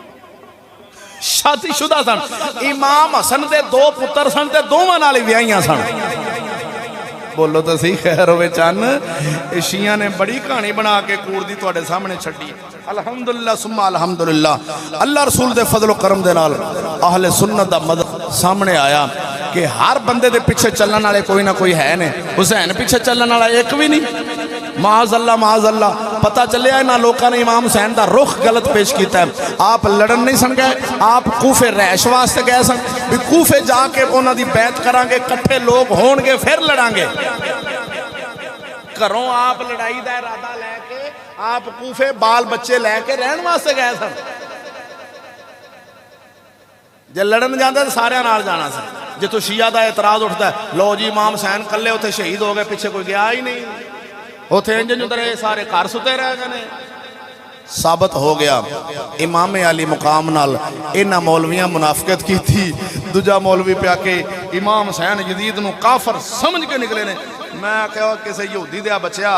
शादीशुदा सन। इमाम हसन दे 2 पुत्र सन ते दोवां नाल विआहियां सन। बोलो तो सही खैर होवे चन। शिया ने बड़ी कहानी बना के कूड़ दी तुहाडे सामने छड्डी। अलहमदुलिल्लाह सुम्मा अलहमदुलिल्लाह। अल्लाह रसूल दे फजलो करम दे नाल अहले सुन्नत दा मदद सामने आया कि हर बंदे दे पिछे चलने वाले कोई ना कोई है ने। हुसैन पिछे चलने वाला एक भी नहीं। माज अल्लाह पता चलिया इन्होंने लोगों ने इमाम हुसैन का रुख गलत पेश किया है। आप लड़न नहीं सन गए, आप कूफे रैश वास्ते गए सन भी कूफे जाके उन्होंने बैत करांगे, कट्ठे लोग होणगे फिर लड़ांगे। घरों आप लड़ाई का इरादा लैके आप कूफे बाल बच्चे लैके रहन वास्ते गए सन। जे लड़न जाते तो सारे नाल जाना सी। जितों शिया का एतराज उठता है, लो जी इमाम हुसैन कल्ले उत्थे शहीद हो गए, पिछे कोई गया ही नहीं, उत्थे इंज जुंदरे सारे घर सुते रह गए। साबित हो गया इमाम अली मुकाम नाल इन्हां मौलवियां मुनाफिकत की थी। दूजा मौलवी पे आके इमाम हुसैन यजीद नूं काफर समझ के निकले ने। मैं कहा किसी यहूदी दे बच्चा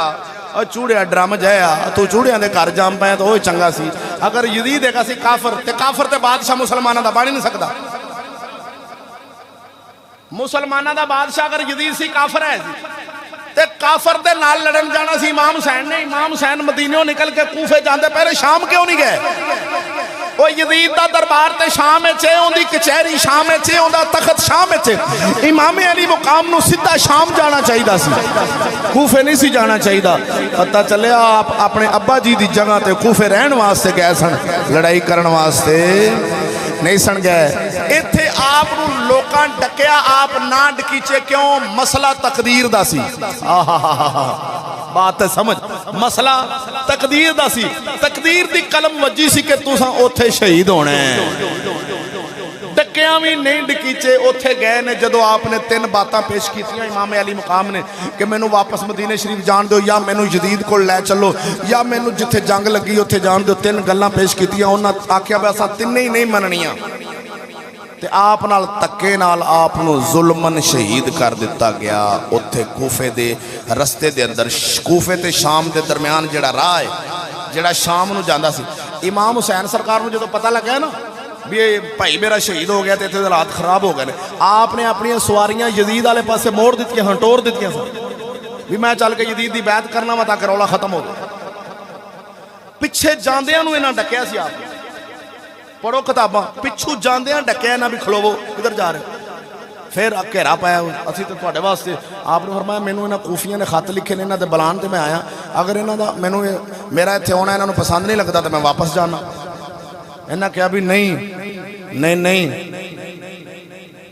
चूड़िया ड्रम जाया, तू चूड़िया के घर जाम पाया तो वही चंगा सी। अगर यजीद है सी काफर ते बादशाह मुसलमानों का बन ही नहीं सकता। मुसलमानों का बादशाह अगर यजीद सी काफर है ते काफर दे नाल लड़न जाना सी इमाम हुसैन ने। इमाम हुसैन मदीनों निकल के कूफे जाते पहले शाम क्यों नहीं गए? वो यजीद दा दरबार ते शाम च, उनकी कचहरी शाम च, उनका तखत शाम च। इमाम अली मुकाम नूं सीधा शाम जाना चाहिए सी, कूफे नहीं सी जाना चाहिए। पता चलिया आप अपने अब्बा जी की जगह ते कूफे रहन वास्ते गए सन, लड़ाई करने वास्ते नहीं सन गए। इत्थे आप लोकां डकया, आप ना डकीचे क्यों? मसला तकदीर दा सी। बात समझ, मसला तकदीर दा सी। तकदीर दी कलम वजी सी कि तुसां ओथे शहीद होना है। डकिया भी नहीं डकीचे, उथे गए ने। जदों आपने 3 बातां पेश कीतियां इमाम अली मुकाम ने कि मैनू वापस मदीने शरीफ जान दो, या मैनू यजीद कोल लै चलो, या मैनू जिथे जंग लगी उत्थे जान दो। 3 गल्लां पेश कीतियां। उन्हां आख्या भी असां तिन्ने ही नहीं मननियां ते आप नाल धक्के नाल आप नूं जुल्मन शहीद कर दिता गया। उत्थे कूफे दे रस्ते दे अंदर, कूफे ते शाम दे दरम्यान जिहड़ा राह है, जिहड़ा शाम नूं जांदा सी, इमाम हुसैन सरकार नूं जदों पता लगा ना भी भाई मेरा शहीद हो गया तो इतने हालात खराब हो गए, आपने अपन सवारियां यजीद वाले पासे मोड़ दी, हटोर दी भी मैं चल के यजीद की बैत करना वा ताकि रौला खत्म हो गया। पिछे जांदियां नूं इन्हां डकिया सी। आप पढ़ो किताबां, पिछू जांदियां डकिया ना भी खलोवो किधर जा रहे हो। फिर घेरा पाया, असीं तो तुहाडे वास्ते। आपने फरमाया मैनू इन्हां कूफियां ने खत लिखे ने, इन्हां दे बुलाण ते मैं आया, अगर इन्हां दा मैनू मेरा इत्थे आउणा इन्हां नूं पसंद नहीं लगता तो मैं वापस जाना। इन्हां कहा भी नहीं नहीं नहीं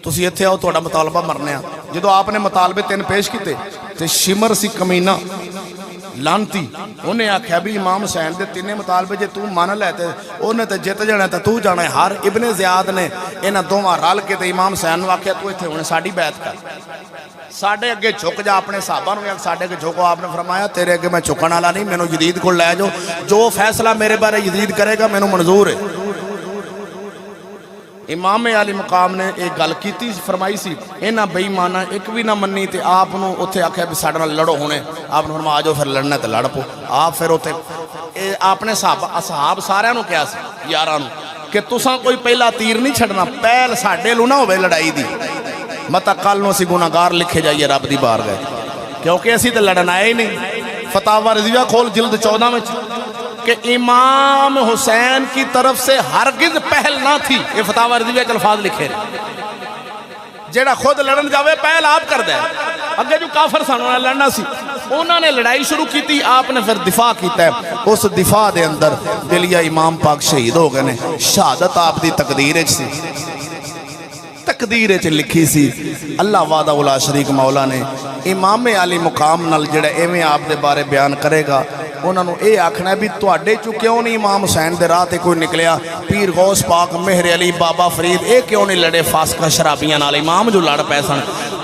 तुसीं इत्थे आओ, तुहाडा मुतालबा मरने आ। जदों आपने मुतालबे 3 पेश किए तो शिमर सी कमीना लानती उन्हें आख्या भी इमाम हुसैन के तिने मुतालबे जे तू मन लै तो उन्हें तो जित जाना तो तू जाना है। हर इब्ने ज़ियाद ने इन्हां दोवां रल के इमाम हुसैन नूं आख्या तू इत्थे हुण साडी बैत कर, साडे अगे झुक जा, अपने साहबां नूं साडे अगे झुको। आपने फरमाया तेरे अगे मैं झुकण वाला नहीं, मैनूं यजीद कोल लै जाओ, जो फैसला मेरे बारे यजीद करेगा मैनूं मंजूर है। इमाम अली मुकाम ने एक गल की फरमाई सी, इन्हां बेईमाना एक भी ना मनी तो आप उत्थे आख्या भी साडे नाल लड़ो हुणे। आपने फरमाया आ जाओ फिर लड़ना तो लड़ पो। आप फिर उत्थे आपने असहाब सारिआं नूं कहा सी यारां नूं कि तुसां कोई पहला तीर नहीं छड्डना, पहल साडे लू ना होवे लड़ाई दी, मत कल नूं असीं गुनाहगार लिखे जाइए रब दी बारगाह, क्योंकि असीं तो लड़न आए ही नहीं। फतावा रज़िया खोल जिल्द 14 में कि इमाम हुसैन की तरफ से हरगिज पहल ना थी। ये फतावा रज़िया के अल्फाज लिखे जेड़ा खुद लड़न जावे पहल आप करदा है। अगे जो काफर सन उन्होंने लड़ना सी, उन्होंने लड़ाई शुरू की, आपने फिर दिफा किया है। उस दिफा दे अंदर दिलिया इमाम पाक शहीद हो गए ने। शहादत आप दी तकदीर च सी, तकदीर च लिखी सी। अल्लाह वादा उला शरीक मौला ने इमाम अली मुकाम नाल जेड़ा एवें आप दे बारे बयान करेगा, उन्होंने ये आखना भी तुहाडे चों क्यों नहीं इमाम हुसैन दे राह ते कोई निकलिया, पीर गौस पाक मेहर अली बाबा फरीद ये क्यों नहीं लड़े फासका शराबियां नाल। इमाम जो लड़ पै सन,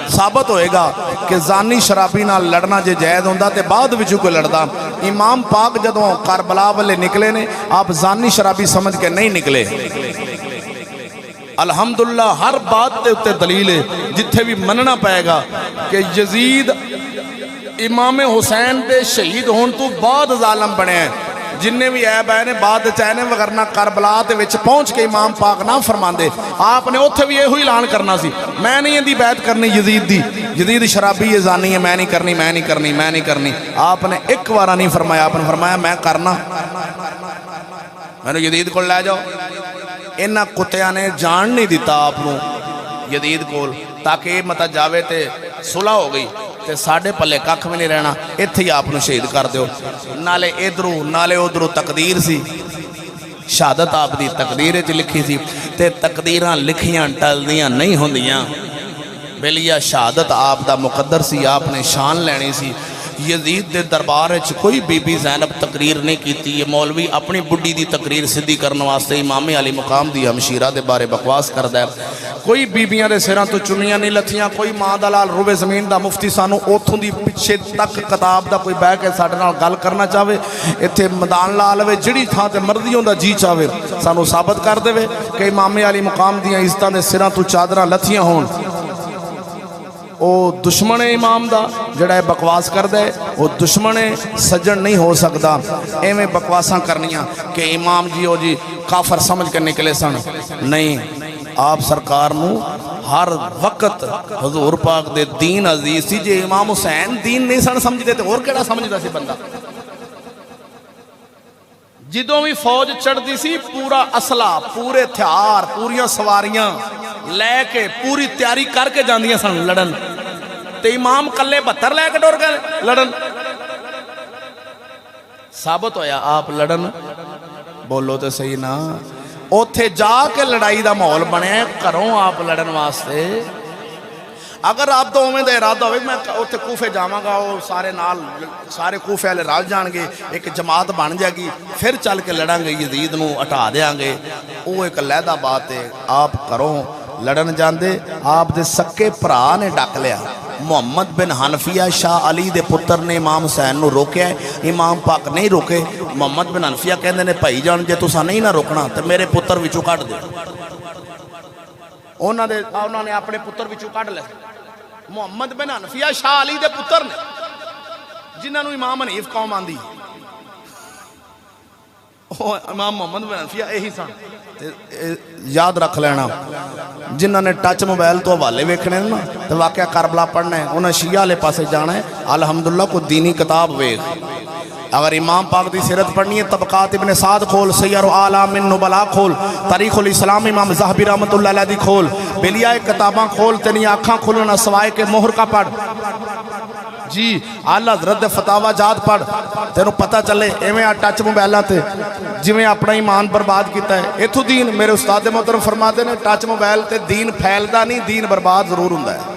साबित होएगा कि जानी शराबी नाल लड़ना जे जायज़ होंदा ते बाद विचों कोई लड़दा। इमाम पाक जदों करबला वाले निकले ने, आप जानी शराबी समझ के नहीं निकले। अल्हम्दुलिल्लाह हर बात के उत्ते दलील है, जिथे भी मनना पाएगा कि यजीद इमाम हुसैन के शहीद होने तो बाद जालम बने, जिन्हें भी ऐब आए ने बाद चाहे वगरना करबला के विच पहुँच के इमाम पाक ना फरमाते। आपने उत्थे भी यही ऐलान करना सी, मैं नहीं इहदी बैत करनी यजीद दी, यजीद शराबी है जानी है, मैं नहीं करनी, मैं नहीं करनी, मैं नहीं करनी। आपने एक बार नहीं फरमाया, आपने फरमाया मैं करना, मैंने यजीद को लै जाओ। इन्हां कुत्तियां ने जान नहीं दिता आप यजीद कोल, ताकि मत जावे तो सुलह हो गई तो साढ़े पल्ले कख भी नहीं रहना, इत्थे ही आप शहीद कर दो। नाले इधरों नाले उधरों तकदीर सी, शहादत आप दी तकदीर च लिखी सी, ते तकदीरां लिखियां टलदियां नहीं होंदियां। बेलिया शहादत आप दा मुकद्दर सी, आपने शान लैनी सी। यजीद के दरबार कोई बीबी ज़ैनब तकरीर नहीं की। मौलवी अपनी बुढ़ी की तकरीर सीधी करने वास्ते इमाम अली मुकाम की हमशीरा के बारे बकवास करता है। कोई बीबियां के सिरों तो चुनियां नहीं लथियां, कोई माँ का लाल रुवे जमीन का मुफ्ती सानू उतों की पिछे तक किताब का कोई बह के साडे नाल गल करना चाहे, इत्थे मैदान ला लवे, जिहड़ी थां ते मर्जी उहदा जी चाहे सानू साबित कर देवे कि इमाम अली मुकाम दी इज्जतां दे सिरों तो चादरां लथियां होण। वो दुश्मन है इमाम दा जिहड़ा बकवास करदा है, वो दुश्मन है, सज्जन नहीं हो सकता। एवें बकवासां करनियां कि इमाम जी ओ जी काफर समझ के निकले सन, नहीं। आप सरकार नूं हर वक्त हजूर पाक दे दीन अजीज सी। जे इमाम हुसैन दीन नहीं सन समझते तो होर किहड़ा समझदा सी बंदा। जिदों भी फौज चढ़ती सी, पूरा असला, पूरे हथियार, पूरियां सवारियां लैके पूरी तैयारी करके जांदियां सन लड़न, ते इमाम कल्ले 72 लैके डोर गए लड़न। साबित होया आप लड़न, बोलो तो सही ना। उत्थे जाके लड़ाई का माहौल बनया, घरों आप लड़न वास्ते। अगर आप तो उवें दा इरादा हो मैं उत्थे कूफे जावांगा, वो सारे नाल सारे कूफे वाले रल जाणगे, एक जमात बन जाएगी, फिर चल के लड़ांगे, यजीद नूं हटा देंगे, वो एक अलहदा बात है। आप घरों लड़न जाते, आप दे सक्के भरा ने डक लिया। मुहम्मद बिन हनफिया शाह अली दे पुत्र ने इमाम हुसैन नूं रोकिया, इमाम पाक नहीं रोके। मुहम्मद बिन हनफिया कहंदे ने भाई जान जे तुसां नहीं ना रोकना तो मेरे पुत्र विचों कढ दो। उन्होंने अपने पुत्र विचों कढ लिया। मुहम्मद बिन हनफिया शाह अली दे पुत्र ने, जिन्होंने इमाम हनीफ कौम आंदी, इमाम मोहम्मद बिन हनफिया यही सन। याद रख लेना, जिन्होंने टच मोबाइल तो हवाले वेखने ना तो वाकया करबला पढ़ना है, उन्हें शिया वाले पासे जाना है। अल्हम्दुलिल्लाह को दीनी किताब वेख। अगर इमाम पाक की सीरत पढ़नी है, तबकात इब्ने साद खोल, सैयर आलाम नुबला खोल, तारीखुल इस्लाम इमाम ज़हबी रहमतुल्लाह अलैहि खोल, बेलिया किताबां खोल, तेरी आँखां खुलना सवाए के मोहर का पढ़ जी। आला हज़रत दे फतावा जात पढ़, तेनों पता चले। एवें टच मोबाइलों ते जिवें अपना ईमान बर्बाद किया है। इथों दीन मेरे उस्ताद मोहतरम फरमाते हैं, टच मोबाइल ते दीन फैलदा नहीं, दीन बर्बाद जरूर हुंदा है।